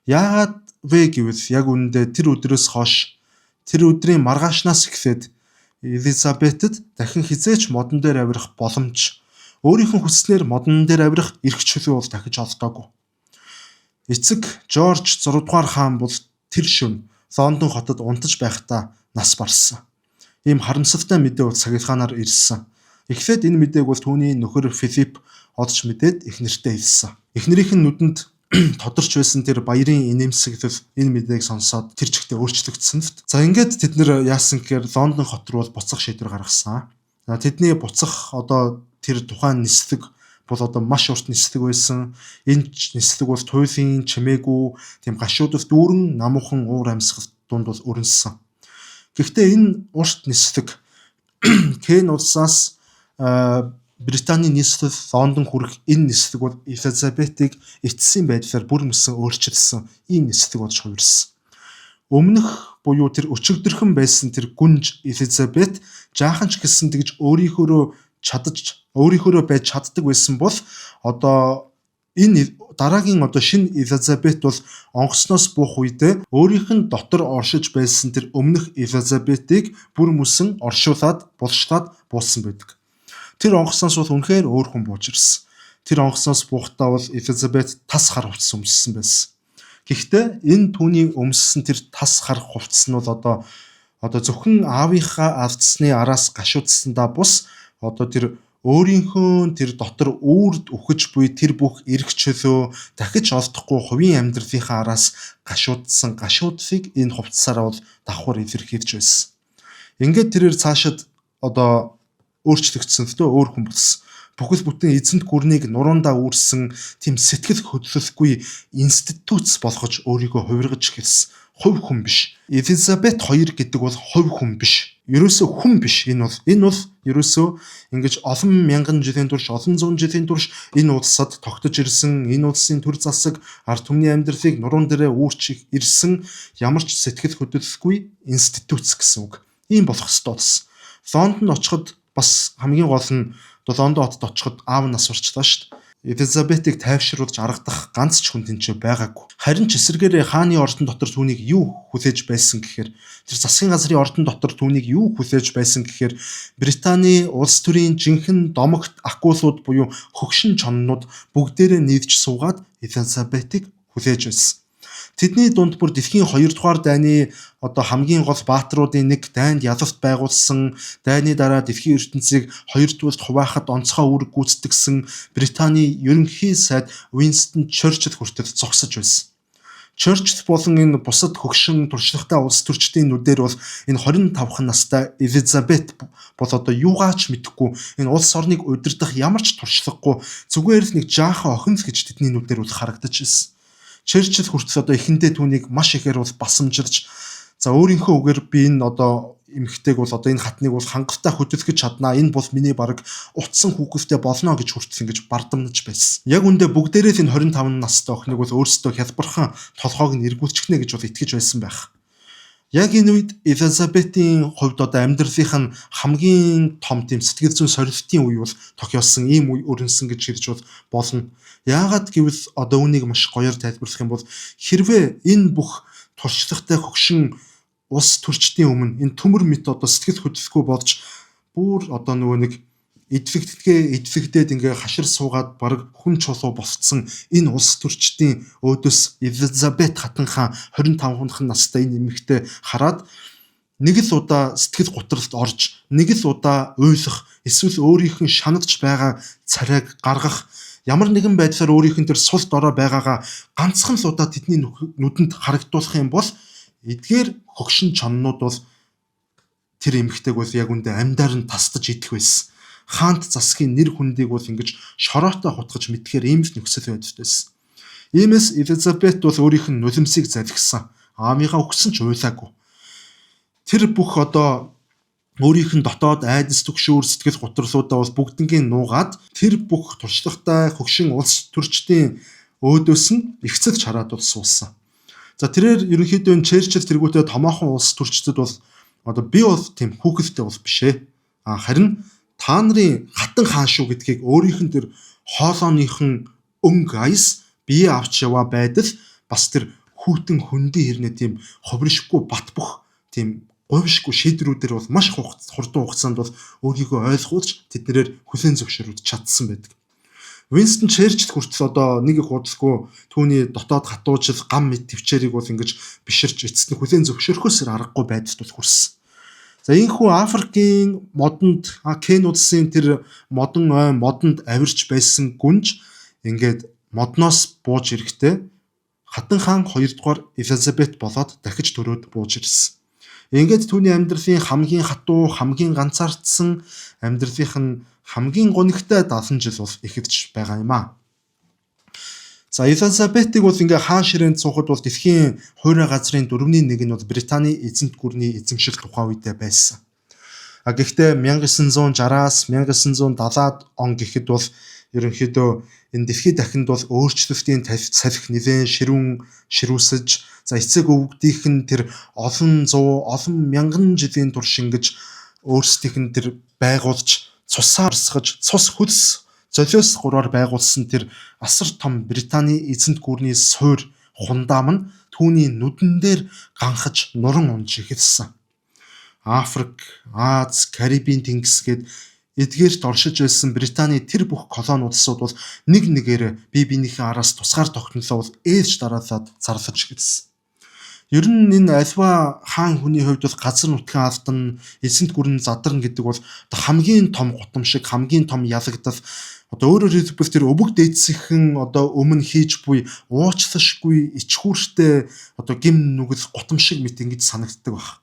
Яагаад вэ гэвэл яг үнэндээ тэр өдрөөс хойш тэр өдрийн маргаашнаас эхлээд Елизабетэд дахин хизээч модон дээр авирах боломж өөрийнх нь хүснээр модон дээр авирах эрх чөлөө бол дахиж олдоогүй. Эцэг Жорж 6 дугаар хаан бол тэр шөнө Лондон хотод унтаж байхдаа нас барсан. Ийм харамсалтай мэдээ бол цагийнхаанаар ирсэн. Эхлээд энэ мэдээг бол түүний нөхөр Филипп олж мэдээд эхнэртэй хэлсэн. Эхнэрийнх нь нүдэнд тодорч байсан тэр баярын инээмсэглэл энэ мэдээг сонсоод тэр чигтээ өөрчлөгдсөн л. За ингээд тэд нэр яасан гэхээр Лондон хот руу буцах шийдвэр гаргасан. Тэдний буцах одоо тэр тухайн нислэг бол одоо маш урт нислэг байсан. Энэ нислэг бол туйлын чимээгүй тийм гашуудас дүүрэн намуухан уур амьсгал дунд бол өрнөсөн. Гэхдээ энэ урт нислэг Кен улсаас Британий нийслэл Лондон хүрэх энэ нислэг бол Елизабетыг эцсийн байдлаар бүр мөсөн өөрчилсөн ийм нислэг болж хувирсан. Өмнөх буюу тэр өчигдөрхөн байсан тэр гүнж Елизабет жаахан ч гэсэн тэгж өөрийнхөөрөө байж чаддаг байсан бол одоо энэ дараагийн одоо шинэ Елизабет бол онгоцноос буух үедээ өөрийнх нь дотор оршиж байсан тэр өмнөх Елизабетыг бүр мөсөн оршуулад булшлаад буусан байдаг. Тэр онгоцноос бол үнэхээр өөр хүн бууж ирсэн. Тэр онгоцноос буухтаа бол Елизабет тас хар хувцас өмссөн байсан. Гэхдээ энэ түүний өмссөн тэр тас хар хувцас нь бол одоо зөвхөн аавынхаа алдсны араас гашуудсандаа бус одоо тэр өөрийнхөө тэр дотор үрд үхэж буй тэр бүх эрх чөлөө дахиж олдохгүй хувийн амьдралынхаа араас гашуудсан гашуудлыг энэ хувцасаараа бол давхар илэрхийлж байсан. Ингээд тэрээр цаашид одоо өөрчлөгдсөн л дөө өөр хүн болсон. Бүхэл бүтэн эзэнт гүрнийг нуруундаа үүрсэн тийм сэтгэл хөдлөлгүй институц болгож өөрийгөө хувиргаж эхэлсэн. Хувь хүн биш. Елизабет 2 гэдэг бол хувь хүн биш. Ерөөсөө хүн биш. Энэ бол ерөөсөө ингэж олон мянган жилийн турш, олон зуун жилийн турш энэ улсад тогтож ирсэн, энэ улсын төр засаг ард түмний амьдралыг нуруун дээрээ үүрч ирсэн ямар ч сэтгэл хөдлөлгүй институц гэсэн үг. Ийм болох ёстой болсон. Лондонд очиход бас хамгийн гол нь Лондон хотод очиход аав нь нас барчлаа шүү дээ. Элизабетийг тайвшруулж аргадах ганц ч хүн тэнцээ байгаагүй. Харин ч эсэргээрээ хааны ордон дотор түүнийг юу хүлээж байсан гэхээр тэр засгийн газрын ордон дотор түүнийг юу хүлээж байсан гэхээр Британий улс төрийн жинхэнэ домогт акулууд буюу хөгшин чоннууд бүгдээрээ нийлж суугаад Элизабетийг хүлээж байсан. Тэдний дунд бүр дэлхийн 2 дугаар дайны хамгийн гол баатруудын нэг дайнд ялалт байгуулсан, дайны дараа дэлхийн ертөнцийг хоёрдугарт хуваахад онцгой үүрэг гүйцэтгэсэн Британий ерөнхий сайд Winston Churchill хүртэл зогсож байсан. Churchill болон энэ бусад хөгшин туршлагатай улс төрчдийн нүдээр бол энэ 25хан настай Элизабет бол юугаач мэдэхгүй энэ улс орныг удирдах ямар ч туршлагагүй зүгээр л нэг жаахан охин л гэж тэдний нүдээр бол харагдаж байсан. Churchill хүртэл эхэндээ түүнийг маш ихээр бол басамжилж өөрийнхөө үгээр би энэ эмэгтэйг бол энэ хатныг бол хангалттай хөдөлгөж чаднаа. Энэ бол миний баг утсан хүүхэдтэй болно гэж хүртэл ингэж бардамнаж байсан. Яг үндэ бүгдээрээ энэ 25 настай охиныг бол өөрсдөө хялбархан толгойг нь эргүүлчихнэ гэж бол итгэж байсан байх. Яг энэ үед Элизабетийн хувьд амьдралынх нь хамгийн том тийм сэтгэл зүйн сорилтын үе бол тохиолсон ийм үе өрнсөн гэж хэлж болно. Яагаад гэвэл үүнийг маш гоёор тайлбарлах юм бол хэрвээ энэ бүх туршлагатай хөгшин улс төрчдийн өмнө энэ төмөр мэт сэтгэл хөдлөлгүй болж бүр нөгөө нэг эдвэгдээд ингээ хашир суугаад баг хүн чулуу болцсон энэ улс төрчдийн өөдөөс Элизабет хатан хаан 25 настай энэ эмэгтэй хараад нэг л удаа сэтгэл гутралд орж нэг л удаа уйлах эсвэл өөрийнх нь шанагч байгаа царайг гаргах ямар нэгэн байдлаар өөрийнх нь тэр сул дорой байгаагаа ганцхан л удаа тэдний нүдэнд харагдуулах юм бол эдгээр хөгшин чоннууд бол тэр эмэгтэйг бол яг үндэ амьдаар нь тасдаж идэх байсан. Хаант засгийн нэр хүндийг бол ингэж шороотой хутгаж мэдхээр ийм л нөхцөл байдалтай байсан. Иймээс Элизабет бол өөрийнх нь нулимсыг залгисан. Аамыгаа өгсөн ч уйлаагүй. Тэр бүх өөрийнх нь дотоод айдас түгшүүр сэтгэл гутралуудаа бол бүгднгийн нуугаад тэр бүх туршлагатай хөгшин улс төрчдийн өөдөөс нь ихцэлж хараад бол суусан. За тэрээр ерөнхийдөө Churchill тэргүүтээ томоохон улс төрчдөд бол би бол тийм хүүхэлтэй бол биш ээ. Харин та нарын хатан хаан шүү гэдгийг өөрийнх нь тэр хоолойныхон өнгө аяс бие авч яваа байдал бас тэр хүүтэн хөндийн хэрнээ тийм ховришгүй бат бөх тийм говьшгүй шийдрүүдээр бол маш хурдан хугацаанд бол өөрийгөө ойлгуулж тэднэрээр хүлээн зөвшөөрүүлж чадсан байдаг. Winston Churchill хүртэл нэг их удалгүй түүний дотоод хатуужил гам мэд төвчээрийг бол ингэж биширч эцэст нь хүлээн зөвшөөрөхөөс аргагүй байдалд бол хүрсэн. За энэхүү Африкийн модонд Кен улсын тэр модон ой модонд авирч байсан гүнж ингээд модноос бууж ирэхдээ хатан хаан 2 дугаар Элизабет болоод дахиж төрөөд бууж ирсэн. Ингээд түүний амьдралын хамгийн хатуу, хамгийн ганцаардсан амьдралынх нь хамгийн гонигтай 70 жил бол ихэвч байгаа юм аа. За Элизабетийг бол ингээ хаан ширээнд суухад бол дэлхийн хуурай газрын 4/1 нь бол Британий эзэнт гүрний эзэмшил тухайн үедээ байсан. Гэхдээ 1960-аас 1970-ад он гэхэд бол ерөнхийдөө энэ дэлхийд дахинд бол өөрчлөлтийн салхи нэлээд ширүүсэж за эцэг өвгдийнх нь тэр олон мянган жилийн турш ингэж өөрсдийнх нь тэр байгуулж цусаар сгаж цус хөлс золиос 3-аар байгуулсан тэр асар том Британий эзэнт гүрний суур хундаам нь түүний нүдэн дээр ганхаж нуран унж эхэлсэн. Африк, Аз, Карибын тэнгис гээд эдгээрт оршиж байсан Британий тэр бүх колони улсууд бол нэг нэгээр бие биенийхээ араас тусгаар тогтнолоо бол ээлж дараалаад зарлаж эхэлсэн. Ер нь энэ альва хаан хүний хувьд бол газар нутгийн алдан эзэнт гүрэн задарна гэдэг бол хамгийн том гутамшиг, хамгийн том ялагдал өөрөөр хэлбэл тэр өвөг дээдсийнхэн өмнө хийж буй уучлашгүй ичхүүртэй гим нүгэл гутамшиг мэт ингэж санагддаг баг.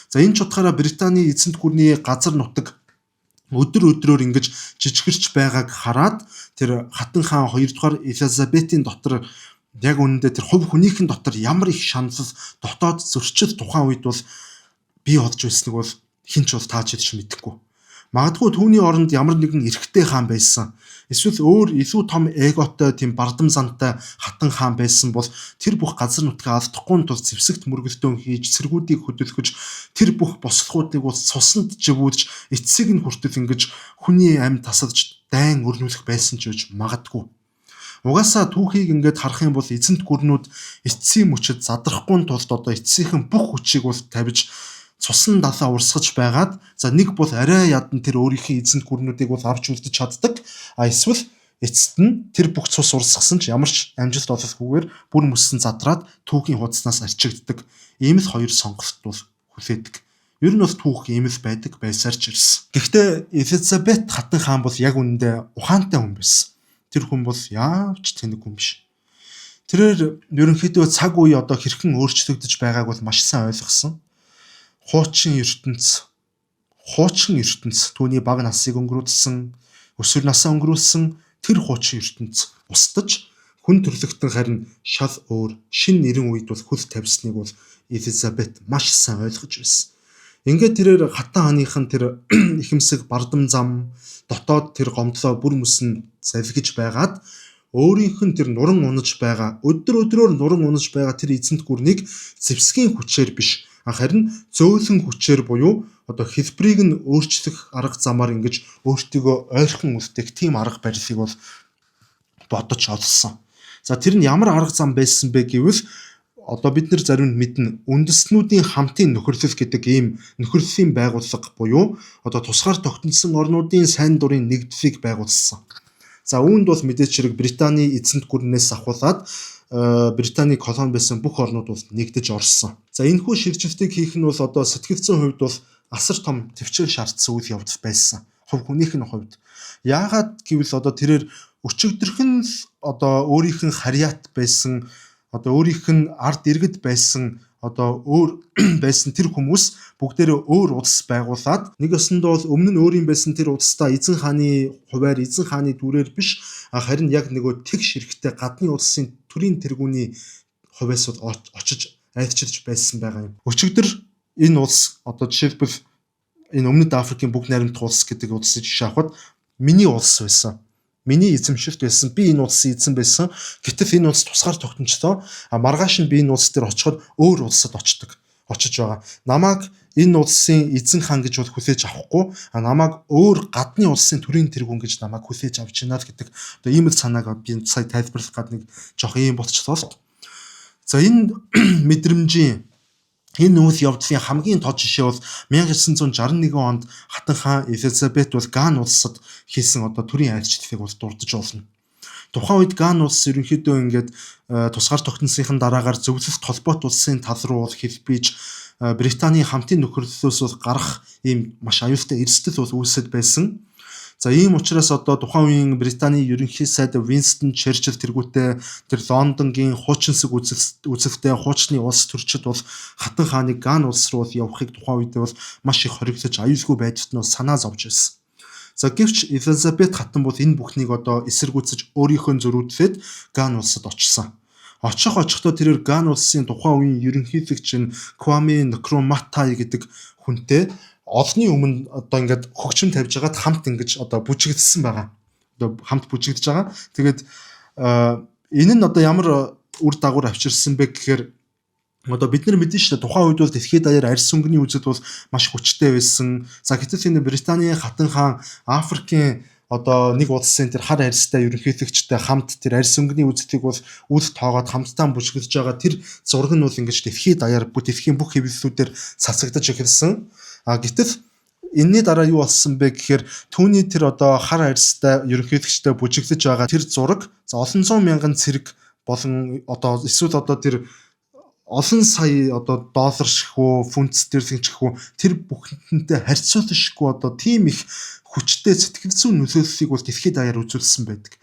За энэ ч утгаараа Британий эзэнт гүрний газар нутаг өдрөөр ингэж жижигэрч байгааг хараад тэр хатан хаан 2 дугаар Элизабетийн дотор яг үнэндээ тэр хувь хүнийхэн дотор ямар их шанал дотоод зөрчил тухайн үед бол бий болж байсныг бол хинч бол тааж хэлж мэдэхгүй. Магадгүй түүний оронд ямар нэгэн эрэгтэй хаан байсан. Эсвэл өөр илүү том эготой тийм бардам зантай хатан хаан байсан бол тэр бүх газар нутгаа алдахгүй тул зэвсэгт мөргөлдөөн хийж цэргүүдийг хөдөлгөж тэр бүх бослохуудыг бол цуснд живүүдж эцсийг нь хүртэл ингэж хүний амьд тасалж дайн өрнүүлэх байсан ч гэж магадгүй. Угаасаа түүхийг ингээд харах юм бол эзэнт гүрнүүд эцсийн мөчөд задрахгүй тулд одоо эцсийнхэн бүх хүчийг бол тавьж цусан далаа урсгаж байгаад за нэг бол арай ядан тэр өөрийнхөө эзэнт гүрнүүдийг бол авч үлдэж чаддаг. Эсвэл эцэст нь тэр бүх цус урсгасан ч ямар ч амжилт олохгүйгээр бүр мөссөн задраад түүхийн хуудаснаас арчигддаг. Ийм л хоёр сонголт бол хүлээдэг. Ер нь бол түүх ийм л байдаг байсаар ч ирсэн. Гэхдээ Элизабет хатан хаан бол яг үнэндээ ухаантай хүн байсан. Тэр хүн бол яавч тэнэг хүн биш. Тэрээр ерөнхийдөө цаг үе одоо хэрхэн өөрчлөгдөж байгааг бол маш сайн ойлгосон. Хуучин ертөнц түүний бага насыг өнгөрүүлсэн, өсвөр насаа өнгөрүүлсэн тэр хуучин ертөнц устдаж хүн төрлөختөн харин шал өөр шин нэрэн үед бол хөл тавьсныг бол Элизабет маш сайн ойлгож байсан. Ингээд тэрээр хатан хааныхын тэр ихэмсэг бардам зам дотоод тэр гомдлоо бүр мөсөн залгиж байгаад өөрийнх нь тэр нуран унаж байгаа өдрөөр нуран унаж байгаа тэр эзэнт гүрнийг зэвсгийн хүчээр биш харин зөөлөн хүчээр буюу одоо хэлбэрийг нь өөрчлөх арга замаар ингэж өөртөө ойрхон үлдэх тийм арга барилыг бол бодож олсон. За тэр нь ямар арга зам байсан бэ гэвэл одоо бид нар зарим нь мэднэ үндэстнүүдийн хамтын нөхөрлөл гэдэг ийм нөхөрлөлийн байгууллага буюу одоо тусгаар тогтносон орнуудын сайн дурын нэгдлийг байгуулсан. За үүнд бол мэдээч хэрэг Британий эзэнт гүрнээс ахуулаад Британий колони байсан бүх орнууд бол нэгдэж орсон. За энэхүү шилжилтийг хийх нь бол одоо сэтгэл зүйн хувьд бол асар том төвчл шаардсан үйл явдал байсан. Хувь хүнийх нь хувьд. Яагаад гэвэл одоо тэрээр өчигдөрхөн л одоо өөрийнх нь харьяат байсан, одоо өөрийнх нь ард иргэд байсан, одоо өөр байсан тэр хүмүүс бүгдээрээ өөр улс байгуулад нэг өсөндөө бол өмнө нь өөр юм байсан тэр улсдаа эзэн хааны хуваар эзэн хааны дүрээр биш харин яг нөгөө тэгш хэрэгтэй гадны улсын төрийн тэргүүний хувьас очиж айлчилж байсан байгаа юм. Өчигдөр энэ улс одоо жишээлбэл энэ өмнөд Африкийн бүгд найрамдах улс гэдэг улсыг жишээ авахад миний улс байсан. Миний эзэмшилт байсан. Би энэ улсын эзэн байсан. Гэтэл энэ улс тусгаар тогтнолцоо маргааш нь би энэ улс дээр очиход өөр улсад очиж байгаа. Намайг энэ улсын эзэн хаан гэж бол хүлээж авахгүй. Намайг өөр гадны улсын төрийн тэргүүн гэж намайг хүлээж авч байна л гэдэг. Одоо ийм л санааг би сая тайлбарлах гад нэг жоох юм болчихлоо. За энэ мэдрэмжийн энэ үйл явдлын хамгийн тод жишээ бол 1961 онд хатан хаан Элизабет бол Ган улсад хийсэн одоо төрийн айлчлалыг бол дурдж олно. Тухайн үед Ган улс ерөнхийдөө ингээд тусгаар тогтносныхын дараагаар зөвлөлт холбоот улсын тал руу бол хэлбэж Британий хамтын нөхөрлөлөөс бол гарах ийм маш аюултай эрсдэл бол үүсэт байсан. За ийм учраас одоо тухайн үеийн Британий ерөнхий сайд Winston Churchill тэргүүтээ тэр Лондонгийн хуучинсаг үзэлтэй хуучны улс төрчид бол хатан хааныг Ган улс руу явахыг тухайн үед бол маш их хориглож аюулгүй байдалд нь санаа зовж байсан. За гэвч Элизабет хатан бол энэ бүхнийг одоо эсэргүүцэж өөрийнхөө зөрүүдлээд Ган улсад очсон. Очихдоо тэрээр Ган улсын тухайн үеийн ерөнхийлөгч Kwame Nkrumah гэдэг хүнтэй олонний өмнө одоо ингээд хөгжим тавьж байгаад хамт ингэж одоо бүжигдсэн байгаа. Одоо хамт бүжигдэж байгаа. Тэгээд энэ нь одоо ямар үр дагавар авчирсан бэ гэхээр одоо бид нар мэдэн шүү дээ тухайн үед бол дэлхийд даяар арьс өнгөний үзэл бол маш хүчтэй байсан. За гэтэл энэ Британий хатан хаан Африкийн одоо нэг улсын тэр хар арьстай ерөнхийлөгчтэй хамт тэр арьс өнгөний үзлийг бол үл тоогоод хамтдаа бүжиглэж байгаа тэр зураг нь бол ингэж дэлхийд даяар дэлхийн бүх хэвлэлүүдээр цацагдаж эхэлсэн. Гэтэл энэний дараа юу болсон бэ гэхээр түүний тэр одоо хар арьстай ерөнхийлөгчтэй бүжиглэж байгаа тэр зураг олон зуун мянган цэрэг болон одоо эсвэл одоо тэр олон сая одоо доллар шихүү, фунт стерлинг шихүү тэр бүхэнтэй харьцуулшгүй одоо тийм их хүчтэй сэтгэл зүйн нөлөөллийг бол дэлхийд даяар үзүүлсэн байдаг.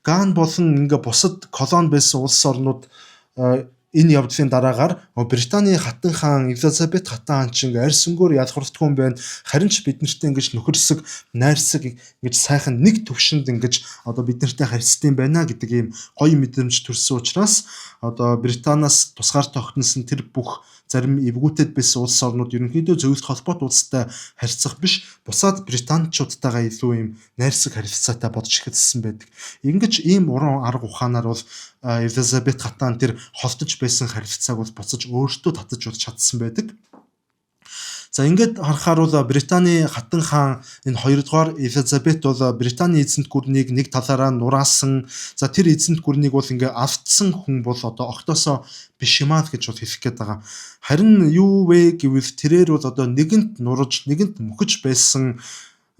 Ган болон ингээ бусад колони байсан улс орнууд энэ явдлын дараагаар Британий хатан хаан Элизабет хатан хаан чинь арьс өнгөөр ялхвардгүй юм байна. Харин ч бид нартай ингэж нөхөрсөг, найрсаг ингэж сайхан нэг төвшөнд ингэж одоо бид нартай харьцдаг юм байна гэдэг ийм гоё мэдрэмж төрсөн учраас одоо Британаас тусгаар тогтносон тэр бүх зарим эвгүүтэд байсан улс орнууд ерөнхийдөө зөвлөлт холбоот улстай харьцах биш, бусад британчуудтайгаа илүү ийм найрсаг харилцаатай бодож эхэлсэн байдаг. Ингэж ийм уран арга ухаанаар бол Элизабет хатан тэр холдож байсан харилцааг бол буцаж өөртөө татаж удаж чадсан байдаг. За ингээд харахаар бол Британий хатан хаан энэ 2-р Элизабет бол Британий эзэнт гүрнийг нэг талаараа нураасан. За тэр эзэнт гүрнийг бол ингээ автсан хүн бол одоо огтосоо биш юм аа гэж бол хэлэх гээд байгаа. Харин юу вэ гэвэл тэрээр бол одоо нэгэнт нурж, нэгэнт мөхөж байсан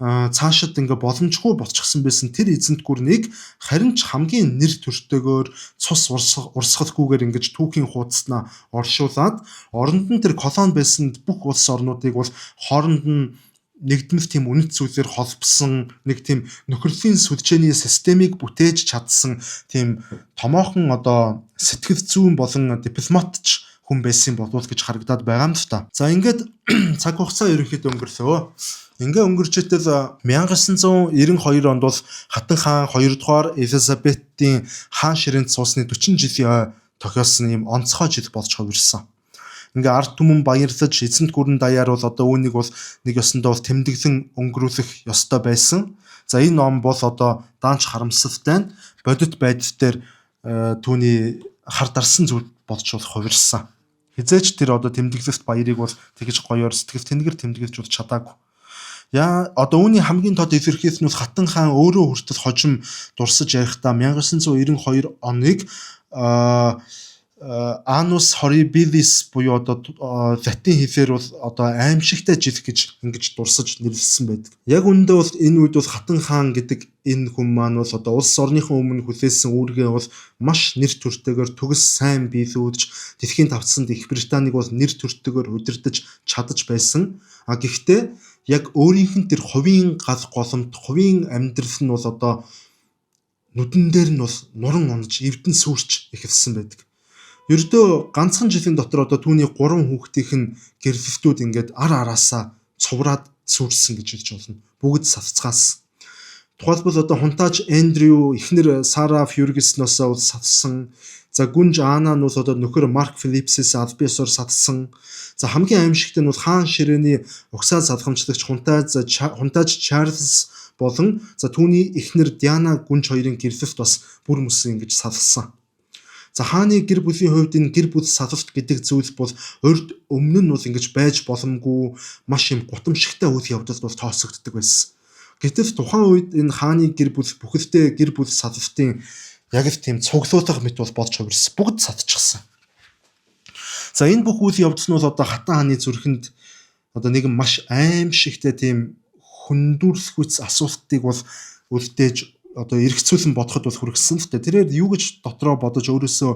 цаашид ингээ боломжгүй болчихсон байсан тэр эзэнт гүрнийг харин ч хамгийн нэр төртөөгөөр цус урсгалгүйгээр ингэж түүхийн хуудаснаа оршуулад оронд нь тэр колон байсан бүх улс орнуудыг бол хооронд нь нэгдмэл тийм үнэт зүйлээр холбосон нэг тийм нөхөрлийн сүлжээний системийг бүтээж чадсан тийм томоохон одоо сэтгэл зүйн болон дипломатч хүн байсан болов гэж харагдаад байгаа юм л та. За ингээд цаг хугацаа ерөнхийдөө өнгөрлөө. Ингээ өнгөрчөтөл 1992 онд бол хатан хаан 2-р Элизабетийн хаан ширээнд суусны 40 жилийн ой тохиолсон юм онцгой жил болж хувирсан. Ингээ ард түмэн баярлаж эзэнт гүрэн даяар бол одоо үүнийг бол нэг ёсондоо бол тэмдэглэн өнгөрүүлэх ёстой байсан. За энэ ном бол одоо даанч харамсалтай бодит байдал дээр түүний хар дарсан зүйл болж бол хувирсан. Хизээч тэр одоо тэмдэглэлт баярыг бол тэгж гоёор сэтгэл тэнгэр тэмдэглэж бол чадаагүй. Яа одоо үүний хамгийн тод илэрхийлэл нь хатан хаан өөрөө хүртэл хожим дурсаж ярихдаа 1992 оныг Annus Horribilis буюу одоо латин хэлээр бол одоо аимшигтай жил гэж ингэж дурсаж нэрлэсэн байдаг. Яг үүндээ бол энэ үед бол хатан хаан гэдэг энэ хүн маань бол одоо улс орныхон өмнө хүлээсэн үүргээ бол маш нэр төртэйгээр төгс сайн биелүүлж дэлхийн тавцсанд Их Британиг бол нэр төртэйгээр удирдах чадаж байсан. Гэхдээ яг өөрийнх нь тэр хувийн гал голомт, хувийн амьдрал нь бол одоо нүдэн дээр нь бол нуран унаж, эвдэн сүрч эхэлсэн байдаг. Ердөө ганцхан жилийн дотор одоо түүний 3 хүүхдийнх нь гэрлэлтүүд ингээд ар араасаа цувраад сүрсэн гэж хэлж болно. Бүгд савцгаас. Тухайлбал одоо хунтааж Эндрю, эхнэр Сара Фергюсноос бол савсан. За гүнж Ана нь бол одоо нөхөр Марк Филипсээс албиасаар савсан. За хамгийн аимшигтай нь бол хаан ширээний угсаа залхамжлагч хунтааж Чарльз болон за түүний эхнэр Диана гүнж хоёрын гэрлэлт бас бүр мөсөн ингэж савсан. За хааны гэр бүлийн хувьд энэ гэр бүл салалт гэдэг зүйл бол урд өмнө нь бол ингэж байж боломгүй маш юм гутамшигтай үйл явдал бол тооцогддог байсан. Гэтэл тухайн үед энэ хааны гэр бүл бүхэлдээ гэр бүл салалтын яг л тийм цуглуулга мэт бол болж хувирсан. Бүгд сатчихсан. За энэ бүх үйл явдал нь бол одоо хатан хааны зүрхэнд одоо нэгэн маш аимшигтай тийм хүндүрлэхүйц асуултыг бол үлдээж одоо эргэцүүлэн бодоход бол хүргэсэн л дээ. Тэрээр юу гэж дотроо бодож өөрөөсөө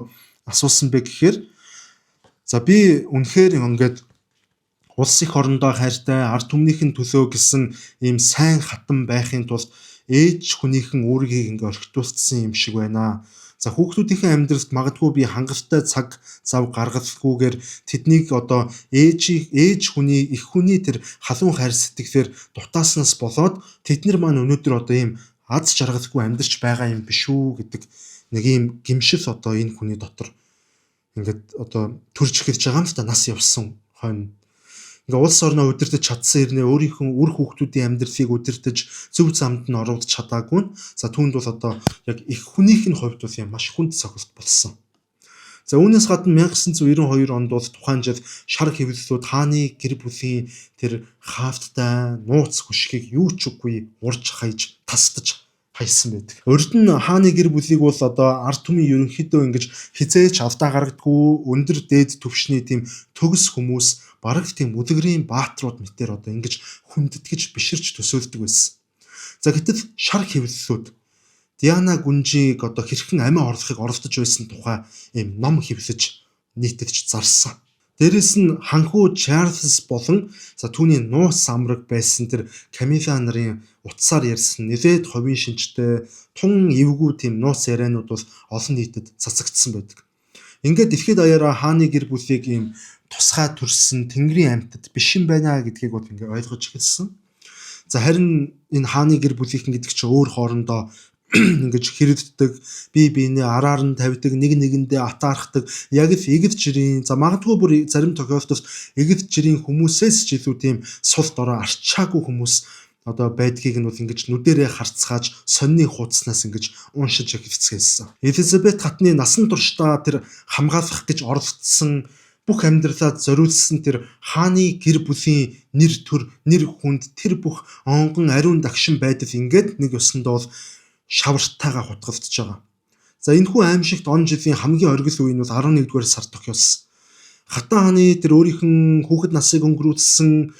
асуусан бэ гэхээр за би үнэхээр ингээд улс их орондоо хайртай ард түмнийхэн төлөө гэсэн ийм сайн хатан байхын тулд ээж хүнийхэн үүргийг ингээд орхитуулсан юм шиг байна. За хүүхдүүдийн амьдралд магадгүй би хангалттай цаг зав гаргалгүйгээр тэднийг одоо ээж хүний их хүний тэр халуун хайр сэтгэлээр дутааснаас болоод тэд нар маань өнөөдөр одоо ийм аз жаргалгүй амьдарч байгаа юм биш үү гэдэг нэг ийм гимшил одоо энэ хүний дотор ингээд одоо төрж эхэлж байгаа юм л та нас явсан хойно. Ингээ улс орноо удирдах чадсан ирнэ өөрийнхөө үр хүүхдүүдийн амьдралыг удирдах зөв замд нь оруулж чадаагүй. За түүнд бол одоо яг их хүнийх нь хувьд бол юм маш хүнд цогцолт болсон. За үүнээс гадна 1992 онд бол тухайн жил шар хэвлэлүүд хааны гэр бүлийн тэр хаалттай нууц хүшгийг юу ч үгүй урж хайж тасдаж хайсан байдаг. Урд нь хааны гэр бүлийг бол одоо ард түмэн ерөнхийдөө ингэж хизээч алдаа гаргадгүй өндөр дээд түвшний тийм төгс хүмүүс бараг тийм үлгэрийн баатрууд мэтэр одоо ингэж хүндэтгэж биширч төсөөлдөг байсан. За гэтэл шар хэвлэлүүд Диана гүнжийг одоо хэрхэн амиа орлохыг оролдож байсан тухай ийм ном хэвлэж нийтэлж зарсан. Дээрэс нь ханхүү Чарльз болон за түүний нуус амраг байсан тэр Камила нарын утсаар ярьсан нэлээд ховын шинжтэй тун эвгүй тийм нуус ярианууд бол олон нийтэд цацагдсан байдаг. Ингээд дэлхийд даяараа хааны гэр бүлийг ийм тусгай төрсөн тэнгэрийн амьтад биш юм байна гэдгийг бол ингээ ойлгож эхэлсэн. За харин энэ хааны гэр бүлийнхэн гэдэг чинь өөр хоорондоо ингэж хэрэгддэг, бие биенээ араар нь тавьдаг, нэг нэгэндээ атаархдаг, яг л эгд жирийн за магадгүй бүр зарим тохиолдолд эгд жирийн хүмүүсээс ч илүү тийм сул дорой арчаагүй хүмүүс одоо байдгийг нь бол ингэж нүдэрээ харцгааж сонины хуудаснаас ингэж уншиж хэвцгээсэн. Элизабет хатны насан туршдаа тэр хамгаалах гэж оролцсон бүх амьдралаа зориулсан тэр хааны гэр бүлийн нэр төр, нэр хүнд тэр бүх онгон ариун дагшин байдал ингээд нэг ёсондоо бол шавартайгаа хутгалдаж байгаа. За энэхүү аимшигт он жилийн хамгийн оргил үе нь бол 11-р сар тохиолсон. Хатан хааны тэр өөрийнх нь хүүхэд насыг өнгөрүүлсэн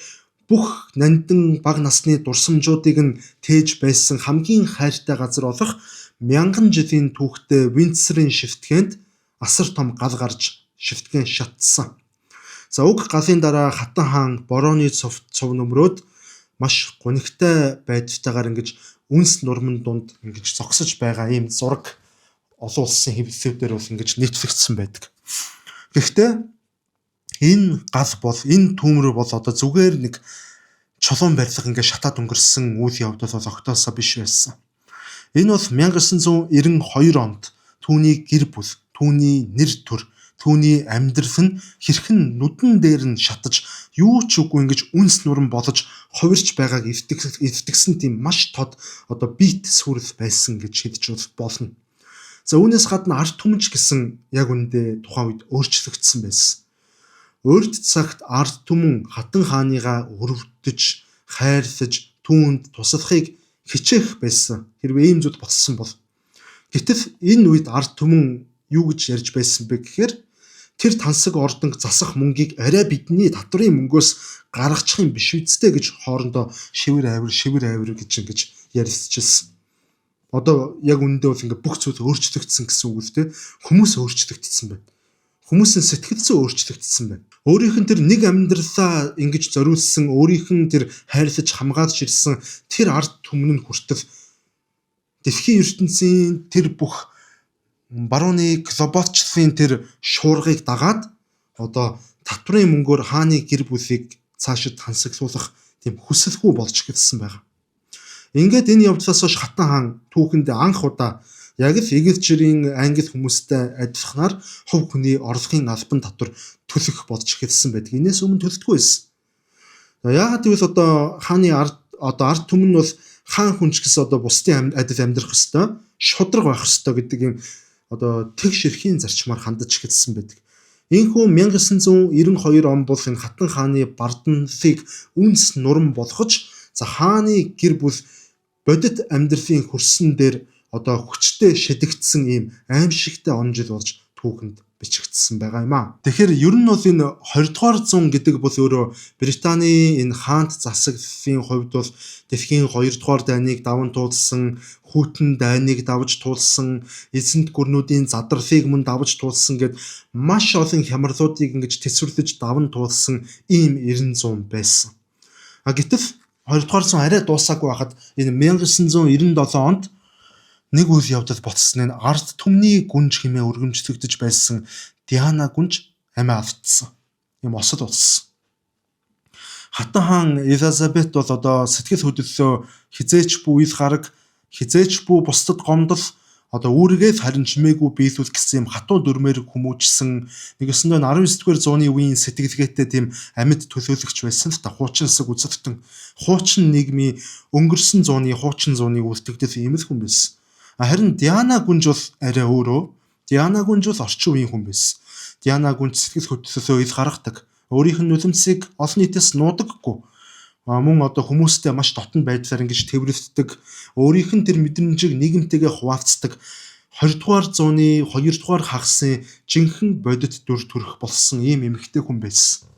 бүх нандин бага насны дурсамжуудыг нь тээж байсан хамгийн хайртай газар болох 1000 жилийн түүхтэй Виндсорын шивтгэнд асар том гал гарч шивтгэн шатсан. За уг галын дараа Хатан хаан борооны цов нөмрөөд маш гонигтай байдалтайгаар ингэж үнс нурман дунд ингэж зогсож байгаа ийм зураг олон улсын хэвлэлүүдээр бол ингэж нийтлэгдсэн байдаг. Гэхдээ энэ гал бол энэ түүмэр бол одоо зүгээр нэг чулуун барилга ингээд шатаад өнгөрсөн үйл явдал бол огтоосоо биш байсан. Энэ бол 1992 онд түүний гэр бүл, түүний нэр төр, түүний амьдрал нь хэрхэн нүдэн дээр нь шатаж юу ч үгүй ингэж үнс нуран болж хувирч байгааг эвтгсэн тийм маш тод одоо бит сүрэл байсан гэж хэлж болно. За үүнээс гадна арт түмж гэсэн яг үндэ тухайн үед өөрчлөгдсөн байсан. Урд цагт арт түмэн Хатан хааныгаа өрөвдөж, хайрлаж, түүнд туслахыг хичээх байсан. Хэрвээ ийм зүйл болсон бол. Гэтэл энэ үед арт түмэн юу гэж ярьж байсан бэ гэхээр тэр тансаг ордонг засах мөнгийг арай бидний татврын мөнгөөс гаргачих юм биш үсттэй гэж хоорондоо шивэр авир гэж ингэж ярилцчихсэн. Одоо яг үндэ бол ингээ бүх зүйл өөрчлөгдсөн гэсэн үг л дээ. Хүмүүс өөрчлөгдсөн байна. Хүмүүсийн сэтгэл зүй өөрчлөгдсөн байна. Өөрийнх нь тэр нэг амьдралаа ингэж зориулсан, өөрийнх нь тэр хайрлаж хамгаалж ирсэн тэр арт түмэн нь хүртэл дэлхийн ертөнцийн тэр бүх барууны глобалчлалын тэр шуургыг дагаад одоо татврын мөнгөөр хааны гэр бүлийг цаашид хансагсуулах тийм хүсэлгүй болж гэлсэн байгаа. Ингээд энэ явдлаас хойш Хатан хаан түүхэнд анх удаа яг л эгэл жирийн англи хүмүүстэй адилханаар хувь хүний орлогын албан татвар төлөх болж эхэлсэн байдаг. Инээс өмнө төлдөггүй байсан. Яагаад гэвэл одоо хааны арт түмэн нь бол хаан хүнч гэсэн одоо бусдын адил амьдрах ёстой, шудраг байх ёстой гэдэг юм одоо тэгш эрхийн зарчмаар хандаж эхэлсэн байдаг. Энэхүү 1992 он бол энэ Хатан хааны бардамлыг үнс нуран болгож за хааны гэр бүл бодит амьдралын хөрсөн дээр одоо хүчтэй шидэгдсэн ийм аимшигтай он жил болж түүхэнд бичигдсэн байгаа юм аа. Тэгэхээр ер нь бол энэ 20 дугаар зуун гэдэг бол өөрөө Британий энэ хаант засаглалын хувьд бол дэлхийн 2 дугаар дайныг даван туулсан, хүйтэн дайныг давж туулсан, эзэнт гүрнүүдийн задралыг мөн давж туулсан гэд маш олон хямралуудыг ингэж тэсвэрлэж даван туулсан ийм 90 байсан. Гэтэл 20 дугаар зуун арай дуусаагүй байхад энэ 1997 онд нэг үйл явдал болцсон. Энэ арт түмний гүнж хэмээн өргөмжлөгдөж байсан Диана гүнж амиа автсан. Ийм осол болсон. Хатан хаан Элизабет бол одоо сэтгэл хөдлөлөө хизээч бүү ил гараг, хизээч бүү бусдад гомдол одоо үүргээ харин чимээгүй биелүүл гэсэн юм хатуу дүрмээр хүмүүжсэн нэг өсөндөө 19-р зууны үеийн сэтгэлгээтэй тийм амьд төлөөлөгч байсан л та хуучинсаг үзэлтэн хуучин нийгмийн өнгөрсөн зууны үлдэгдэл ийм л хүн байсан. Харин Диана гүнж бол арай өөрөө. Диана гүнж бол орчин үеийн хүн байсан. Диана гүнж сэтгэл хөдлөлөө ил гаргадаг. Өөрийнх нь нулимсыг олон нийтээс нуудаггүй. Мөн одоо хүмүүстэй маш дотн байдлаар ингэж тэмрэлтдэг, өөрийнх нь тэр мэдрэмжийг нийгэмтэйгээ хуваалцдаг 20 дугаар зууны 2 дугаар хагасын жинхэнэ бодит дүр төрх болсон ийм эмэгтэй хүн байсан.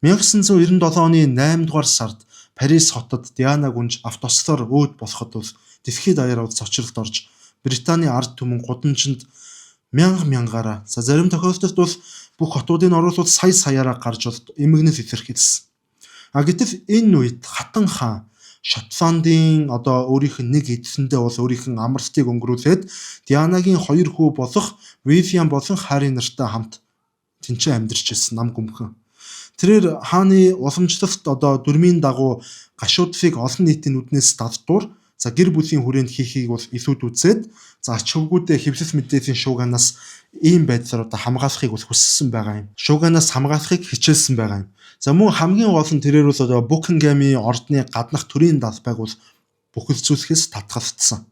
1997 оны 8 дугаар сард Парис хотод Диана гүнж автослоор өөд болоход бол дэлхийд даяар цочролд орж Британий ард түмэн гудамжинд мянгараа зарим тохиолдолд бол бүх хотуудын оруулалт саяараа гарч эмгэнэл илэрхийлсэн. Гэтэл энэ үед Хатан хаан Шотландын одоо өөрийнх нь нэг эдлэндээ бол өөрийнх нь амралтыг өнгөрүүлээд Дианагийн хоёр хүү болох Вильям болон Харри нартай хамт тэнцээ амьдарч ирсэн нам гүмхэн. Тэрээр хааны уламжлалт одоо дүрмийн дагуу гашуудлыг олон нийтийн нүднээс давтуур За гэр бүлийн хүрээнд хийхийг бол илүүд үзээд за ач холбогдолтой хэвлэл мэдээллийн шууганаас ийм байдлаар одоо хамгаалахыг бол хүссэн байгаа юм. Шууганаас хамгаалахыг хичээсэн байгаа юм. За мөн хамгийн гол нь тэрээр бол одоо Букингhamын ордны гаднах төрийн далбайг бол бүхэлдсүүлэхээс татгалцсан.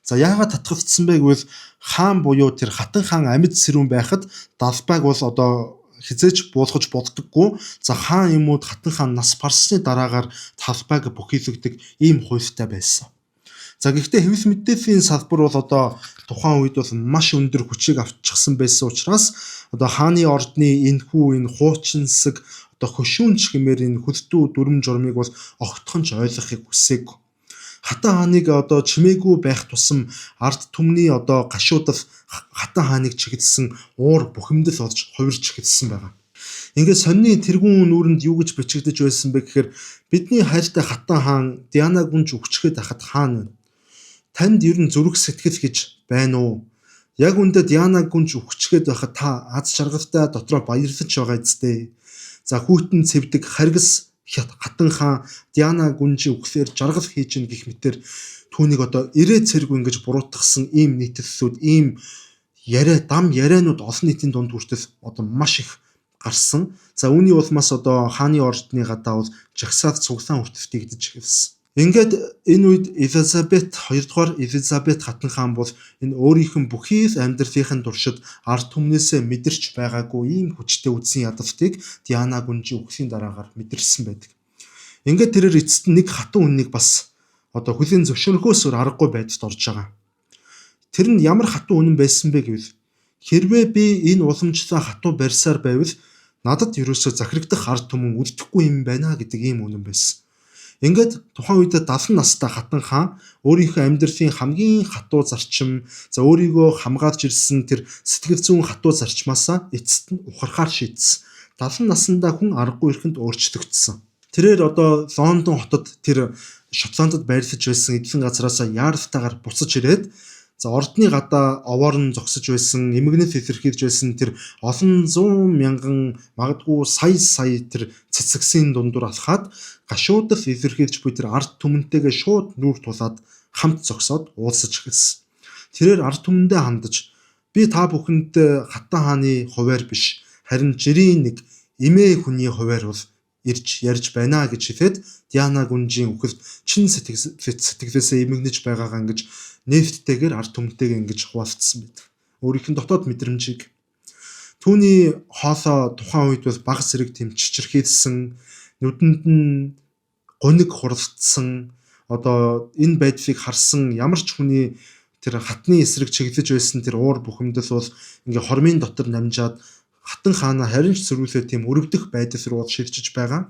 За яагаад татгалцсан бэ гэвэл хаан буюу тэр хатан хаан амьд сэрүүн байхад далбайг бол одоо хизээч буулгаж боддоггүй. За хаан юмуд хатан хаан нас барсны дараагаар талбайг бүхийлэгдэг ийм хуультай байсан. За гэхдээ хэвлэл мэдээллийн салбар бол одоо тухайн үед бол маш өндөр хүчийг авчихсан байсан учраас одоо хааны ордны энэ хуучинсаг одоо хөшүүнч гэмээр энэ хөддүү дүрм журмыг бол огтхон ч ойлгохыг хүсээгүй. Хатан хааныг одоо чимээгүй байх тусам ард түмний одоо гашуудал хатан хааныг чиглэсэн уур бухимдал болж хувирч эхэлсэн байгаа. Ингээд сонины тэргүүн нүүрэнд юу гэж бичигдэж байсан бэ гэхээр бидний хайртай хатан хаан Диана гүнж өгчгээд ахад хаана вэ? Танд ер нь зүрх сэтгэл гэж байна уу? Яг үндэ Диана гүнж өгчгээд байхад та аз жаргалтай дотроо баярлаж байгаа эцтэй. За хүйтэн цэвдэг харгас хатан хаан Диана гүнжи өгөхлөөр жаргал хийж ин гэх мэтэр түүнийг одоо ирээ цэрэг ингэж буруутгасан ийм нийтлэлүүд ийм дам ярианууд олон нийтийн дунд хүртэл одоо маш их гарсан. За үүний улмаас одоо хааны ордны гадаа бол жагсаал цуглаан хүртэл тэгдэж эхэлсэн. Ингээд энэ үед Элизабет 2 дугаар Элизабет хатан хаан бол энэ өөрийнх нь бүхий л амьдралынхын туршид ард түмнээсээ мэдэрч байгаагүй ийм хүчтэй үдсэн ядалтыг Диана гүнжи өгсөхийн дараагаар мэдэрсэн байдаг. Ингээд тэрээр эцэст нэг хатан үннийг бас одоо хүлийн зөвшөөрөхөөс өөр аргагүй байдалд орж байгаа. Тэр нь ямар хатан үнэн байсан бэ гэвэл хэрвээ би энэ уламжлалаа хатуу барьсаар байвал надад ерөөсөө захирагдах ард түмэн үлдэхгүй юм байна гэдэг ийм үнэн байсан. Ингээд тухайн үед 70 настай хатан хаан өөрийнхөө амьдралын хамгийн хатуу зарчим, за өөрийгөө хамгаалж ирсэн тэр сэтгэл зүйн хатуу зарчмаасаа эцэст нь ухрахаар шийдсэн. 70 наснда хүн аргагүй ирэхэнд өөрчлөгдсөн. Тэрээр одоо Лондон хотод тэр Шотландд байрлаж байсан эдийн газараасаа яаралтайгаар буцаж ирээд за ордны гадаа овоор нь зогсож байсан, эмгэнэл илэрхийлж байсан тэр олон зуун мянган магадгүй сая тэр цэцэгсийн дундуур алхаад гашуудал илэрхийлж буй тэр ард түмэнтэйгээ шууд нүүр тулаад хамт зогсоод уулзаж эхэлсэн. Тэрээр ард түмэндээ хандаж би та бүхэнд хатан хааны хуваар биш, харин жирийн нэг эмээ хүний хуваар бол ирж ярьж байна гэж хэлээд Диана гүнжийн үхэлд чин сэтгэлээсээ эмгэнэж байгаагаа ингэж нефттэйгээр ард түмэнтэйгээ ингэж хуваалцсан байдаг. Өөрийнх нь дотоод мэдрэмжийг түүний хоолоо тухайн үед бол баг зэрэг тэм чичирхийлсэн, нүдэнд нь гуниг хуралдсан, одоо энэ байдлыг харсан ямар ч хүний тэр хатны эсрэг чиглэж байсан тэр уур бухимдал бол ингээ хормын дотор намжаад хатан хаана харин ч зөрүүлээ тийм өрөвдөх байдал руу шилжиж байгаа.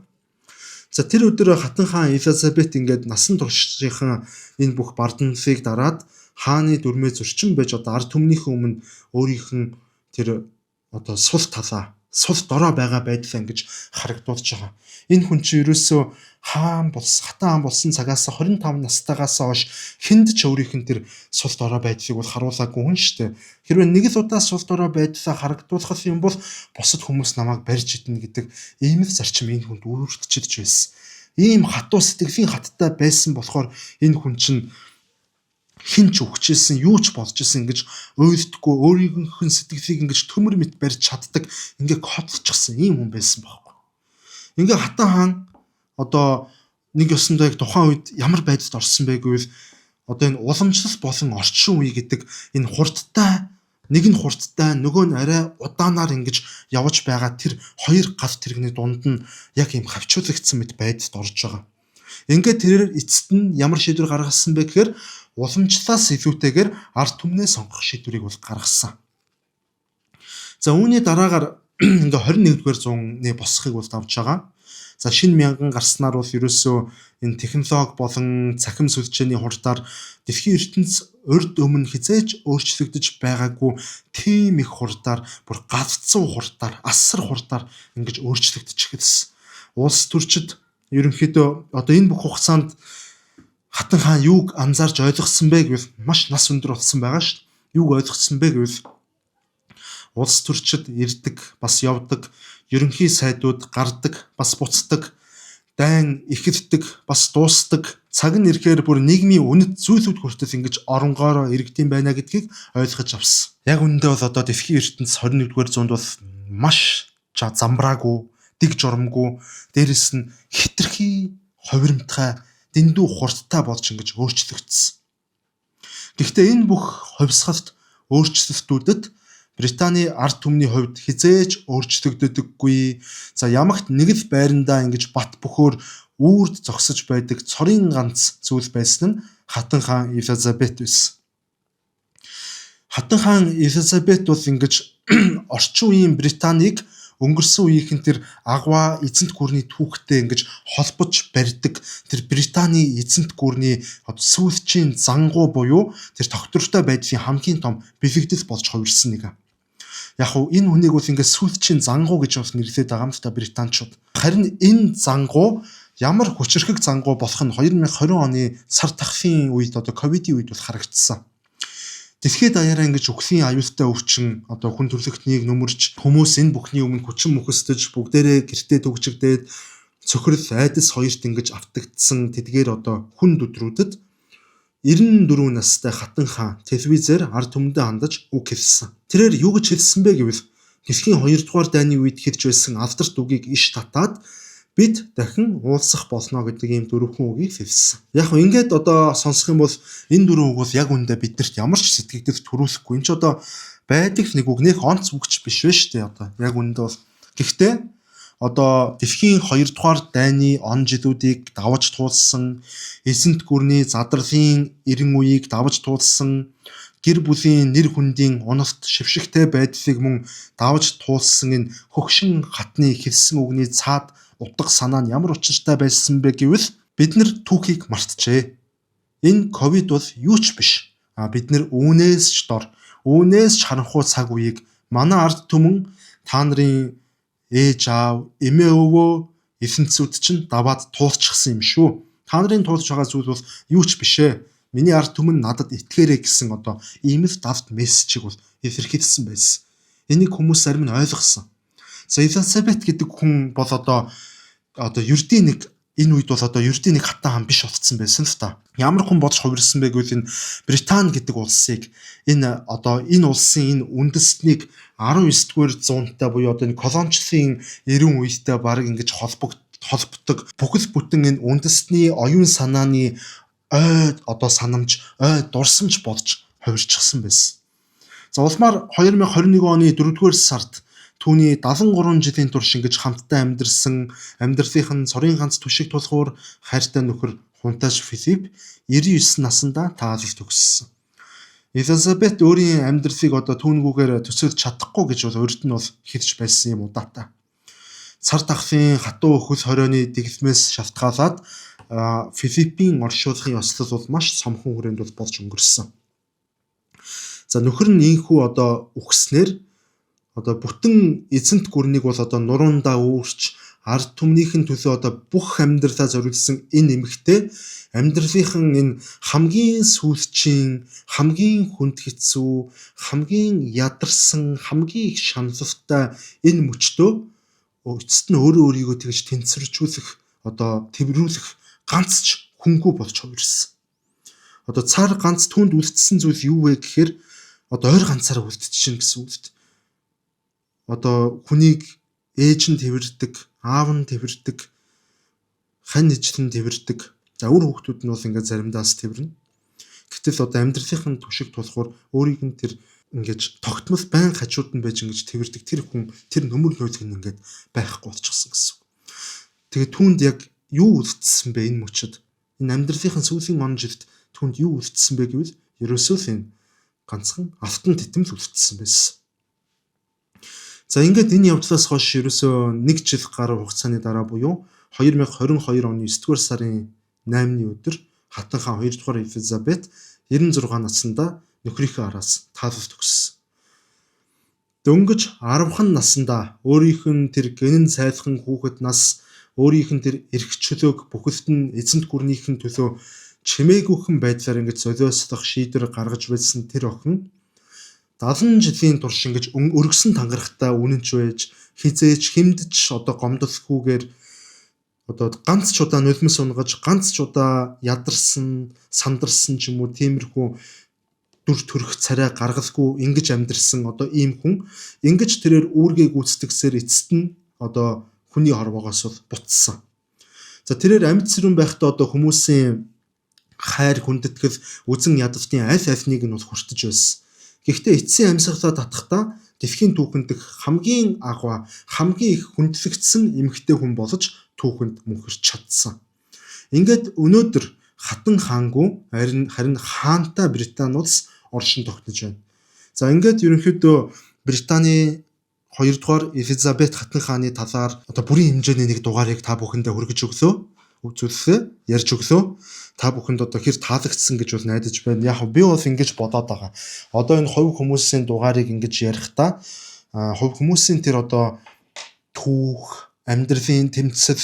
За тэр өдөр хатан хаан Элизабет ингээд насан туршийнхаа энэ бүх бардамлыг дараад хааны дүрмээ зөрчин байж одоо ард түмнийхээ өмнө өөрийнх нь тэр одоо сул талаа, сул дорой байгаа байдлаа ингэж харагдуулж байгаа. Энэ хүн чинь ерөөсөө хатан хаан болсон цагаас 25 настайгаас хойш хүнд ч өөрийнх нь тэр сул дорой байдлыг бол харуулаагүй хүн шүү дээ. Хэрвээ нэг л удаа сул дорой байдлаа харагдуулах юм бол бусад хүмүүс намайг барьж идэнэ гэдэг ийм л зарчим энэ хүнд өөрчлөгдөж байсан. Ийм хатуу сэтгэлийн хаттай байсан болохоор энэ хүн чинь хинч өгчээсэн, юу ч болж исэн ингэж ойлдохгүй, өөрийнх нь сэтгэлийг ингэж төмөр мэт барьж чаддаг, ингээ кодлчихсан ийм хүн байсан байхгүй. Ингээ хатан хаан одоо нэг ёсондоо яг тухайн үед ямар байдалд орсон бэ гэвэл одоо энэ уламжлал болон орчин үе гэдэг энэ хурдтай, нэг нь хурдтай, нөгөө нь арай удаанаар ингэж явж байгаа тэр хоёр гал тэрэгний дунд нь яг ийм хавчуулагдсан мэт байдалд орж байгаа. Ингээд тэрээр эцэст нь ямар шийдвэр гаргасан бэ гэхээр уламжлалаас илүүтэйгээр ард түмнээ сонгох шийдвэрийг бол гаргасан. За үүний дараагаар ингээ 21-р зууны босхыг бол давж байгаа. За шинэ мянган гарснаар бол ерөөсөө энэ технологи болон цахим сүлжээний хурдаар дэлхийн ертөнц урд өмнө хизээч өөрчлөгдөж байгаагүй тийм их хурдаар, бүр галзуу хурдаар, асар хурдаар ингэж өөрчлөгдөж эхэлсэн. Улс төрчид ерөнхийдөө одоо энэ бүх хугацаанд хатан хаан юуг анзаарч ойлгосон бэ гэвэл маш нас өндөр болсон байгаа шүү дээ. Юуг ойлгосон бэ гэвэл улс төрчид ирдэг, бас явдаг, ерөнхий сайдууд гардаг, бас буцдаг. дайн ихэвдэг, бас дуусдаг, цаг нь ирэхээр бүр нийгмийн үнэт зүйлүүд хүртэл ингэж оронгоороо иргэдэм байна гэдгийг ойлгож авсан. Яг үүндээ бол одоо дэлхийн ертөнц 21-р зуунд бол маш замбраагүй, дэг журамгүй, дээрэс нь хитрхи ховиромтгай, дэндүү хурдтай болж ингэж өөрчлөгдсөн. Гэхдээ энэ бүх хувьсгалт өөрчлөлтүүдэд Британий ард түмний хувьд хизээж өөрчлөгддөггүй. За ямагт нэг л байрандаа ингэж бат бөхөөр үрд зогсож байдаг цорын ганц зүйл байсан нь Хатан хаан Элизабет байсан. Хатан хаан Элизабет бол ингэж орчин үеийн Британиг өнгөрсөн үеийнхэн тэр агва эзэнт гүрний түүхтэй ингэж холбож барьдаг тэр Британий эзэнт гүрний сүүлчийн зангуу буюу тэр тогтвортой байдлын хамгийн том бэлэгдэл болж хувирсан нэг. Яг уу энэ хүнийг бол ингээд сүүлчийн зангуу гэж бас нэрлэдэг байгаа юм л та британчууд. Харин энэ зангуу ямар хүчрхэг зангуу болох нь 2020 оны сар тахлын үед одоо ковидын үед бол харагдсан. Дэлхийд даяараа ингэж үхлийн аюултай өвчин одоо хүн төрлөختнийг нөмөрч хүмүүс энэ бүхний өмнө хүчин мөхөсдөж бүгдээрээ гэртээ төгжигдээд цөхрөл айдас хоёрт ингэж автагдсан тэдгээр одоо хүн өдрүүдэд 94 настай Хатан хаан телевизээр ард түмэндээ хандаж үг хэлсэн. Тэрээр юу гэж хэлсэн бэ гэвэл дэлхийн 2 дугаар дайны үед хэлж байсан алдарт үгийг иш татаад бид дахин уулзах болно гэдэг ийм дөрвөн үгийг хэлсэн. Яг нь ингээд одоо сонсох юм бол энэ дөрвөн үг бол яг үндэ биднэрт ямар ч сэтгэгдэл төрүүлэхгүй. Энд ч одоо байдаг нэг үг нэх онц үгч биш вэ штэ одоо. Яг үндэ бол гэхдээ одоо дэлхийн 2 дугаар дайны он жилүүдийг давж туулсан, эзэнт гүрний задралын эрен үеийг давж туулсан, гэр бүлийн нэр хүндийн уналт шившигтэй байдлыг мөн давж туулсан энэ хөгшин хатны хэлсэн үгний цаад утга санаа нь ямар учиртай байсан бэ гэвэл бид нар түүхийг мартжээ. Энэ ковид бол юу ч биш. Бид нар үүнээс ч дор, үүнээс ч харанхуй цаг үеийг манай ард түмэн та нарын ээж аав, эмээ өвөө, эсэнцүүд чинь даваад туулчихсан юм шүү. Та нарын туулж байгаа зүйл бол юу ч биш ээ. Миний ард түмэн надад итгээрэй гэсэн одоо ийм л давт мессежийг бол илэрхийлсэн байсан. Энийг хүмүүс зарим нь ойлгосон. За Элизабет гэдэг хүн бол одоо ердийн нэг энэ үед бол одоо ердийн нэг хатан хаан биш болцсон байсан л та. Ямар хүн болж хувирсан бэ гэвэл энэ Британи гэдэг улсыг энэ улсын энэ үндэстнийг 19-р зуунтай буюу одоо энэ колоничлын эрен үетэй баг ингэж холбогддог бүхэл бүтэн энэ үндэстний оюун санааны санамж, дурсамж болж хувирчихсан байсан. За улмаар 2021 оны 4-р сард түүний 73 жилийн турш ингэж хамтдаа амьдралынх нь цорын ганц түшиг тулгуур хайртай нөхөр Хунтаж Филипп 99 наснда таалал төгссөн. Элизабет өөрийн амьдралыг түүнгүүгээр төсөөлж чадахгүй гэж бол урд нь бол хэлж байсан юм удаатай. Цар тахлын хатуу хөл хорионы дэглэмээс шалтгаалаад Филиппийн оршуулгын ёслол бол маш сомхон хүрээнд болж өнгөрсөн. За нөхөр нь ийхүү үхснээр бүтэн эзэнт гүрнийг бол нурундаа үүрч ард түмнийхэн төлөө бүх амьдралаа зориулсан энэ эмэгтэй амьдралынхан энэ хамгийн сүүлчийн, хамгийн хүнд хэцүү, хамгийн ядарсан, хамгийн их шаналлалтай энэ мөчтөө эцэст нь өөрийгөө тэгж тэнцвэржүүлэх, тэрвэрлэх ганц ч хүнгүй болж хувирсан. Цар ганц түнд үлдсэн зүйл юу вэ гэхээр ойр ганцаараа үлдчихэв гэсэн үг. Хүнийг ээж нь тэрвэрдэг, аав нь тэрвэрдэг, хань ижил нь тэрвэрдэг. За үр хүүхдүүд нь бол ингээд заримдаас тэрвэрнэ. Гэтэл амьдралынхын түшиг тулахур өөрийг нь тэр ингэж тогтмол байн хажууд нь байж ингэж тэрвэрдэг тэр хүн тэр нөмөр нөөлөг нь ингээд байхгүй болчихсон гэсэн. Тэгээд түүнд яг юу үлдсэн бэ энэ мөчөд? Энэ амьдралынхын сүүлийн он жилд түүнд юу үлдсэн бэ гэвэл ерөөсөө л энэ ганцхан алтан титэм л үлдсэн байсан. За ингээд энэ явдлаас хойш ерөөсөө 1 жил гаруй хугацааны дараа буюу 2022 оны 9-р сарын 8-ны өдөр Хатан хаан 2 дугаар Элизабет 96 наснда нөхрийнхөө араас таалал төгссөн. Дөнгөж 10хан наснда өөрийнх нь тэр гэнэн сайлхан хүүхэд нас, өөрийнх нь тэр эрх чөлөөг бүхэлд нь эзэнт гүрнийхэн төлөө чимээгүйхэн байдлаар ингэж золиослох шийдвэр гаргаж байсан тэр охин 70 жилийн турш ингэж өргөсөн тангарахтаа үнэнч байж хизээж хэмдэж гомдолхгүйгээр одоо ганц ч удаа нулимс унгаж, ганц ч удаа ядарсан, сандарсан ч юм уу тиймэрхүү дүр төрх царай гаргалгүй ингэж амьдрсан одоо ийм хүн ингэж тэрээр үүргээ гүйцэтгэсээр эцэст нь одоо хүний хорвоогоос бол буцсан. За тэрээр амьд сэрүүн байхдаа одоо хүмүүсийн хайр хүндэтгэл үзэн ядалтын аль альныг нь бол хүртэж байсан. Гэхдээ эцсийн амьсгалаа татахдаа дэлхийн түүхэнд хамгийн агуу, хамгийн их хүндлэгдсэн эмэгтэй хүн болж түүхэнд мөнхөрч чадсан. Ингээд өнөөдөр хатан хаангүй харин хаантай Британи улс оршин тогтнож байна. За ингээд ерөнхийдөө Британий 2 дугаар Элизабет хатан хааны талаар одоо бүрийн хэмжээний нэг дугаарыг та бүхэндээ хүргэж өглөө. Үзүүлэлээ ярьж өглөө. Та бүхэнд одоо хэр таалагдсан гэж бол найдаж байна. Яг би бол ингэж бодоод байгаа. Одоо энэ хувь хүмүүсийн дугаарыг ингэж ярихдаа хувь хүмүүсийн тэр одоо түүх, амьдралын тэмцэл,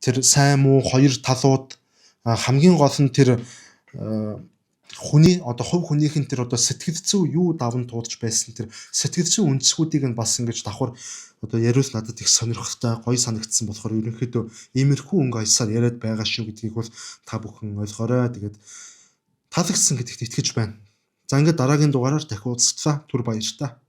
тэр сайн муу хоёр талууд хамгийн гол нь тэр хүний одоо хувь хүнийхэн тэр одоо сэтгэл зүй юу даван туудаж байсан тэр сэтгэл зүй үндсгүүдийг нь бас ингэж давхар одоо яриул надад их сонирхолтой гоё санагдсан болохоор ерөнхийдөө иймэрхүү өнгө аясаар яриад байгаа шүү гэдгийг бол та бүхэн ойлгоорой. Тэгээд таалагдсан гэдэгт итгэж байна. За ингээд дараагийн дугаараар дахин уулзлаа. Түр баярлалаа.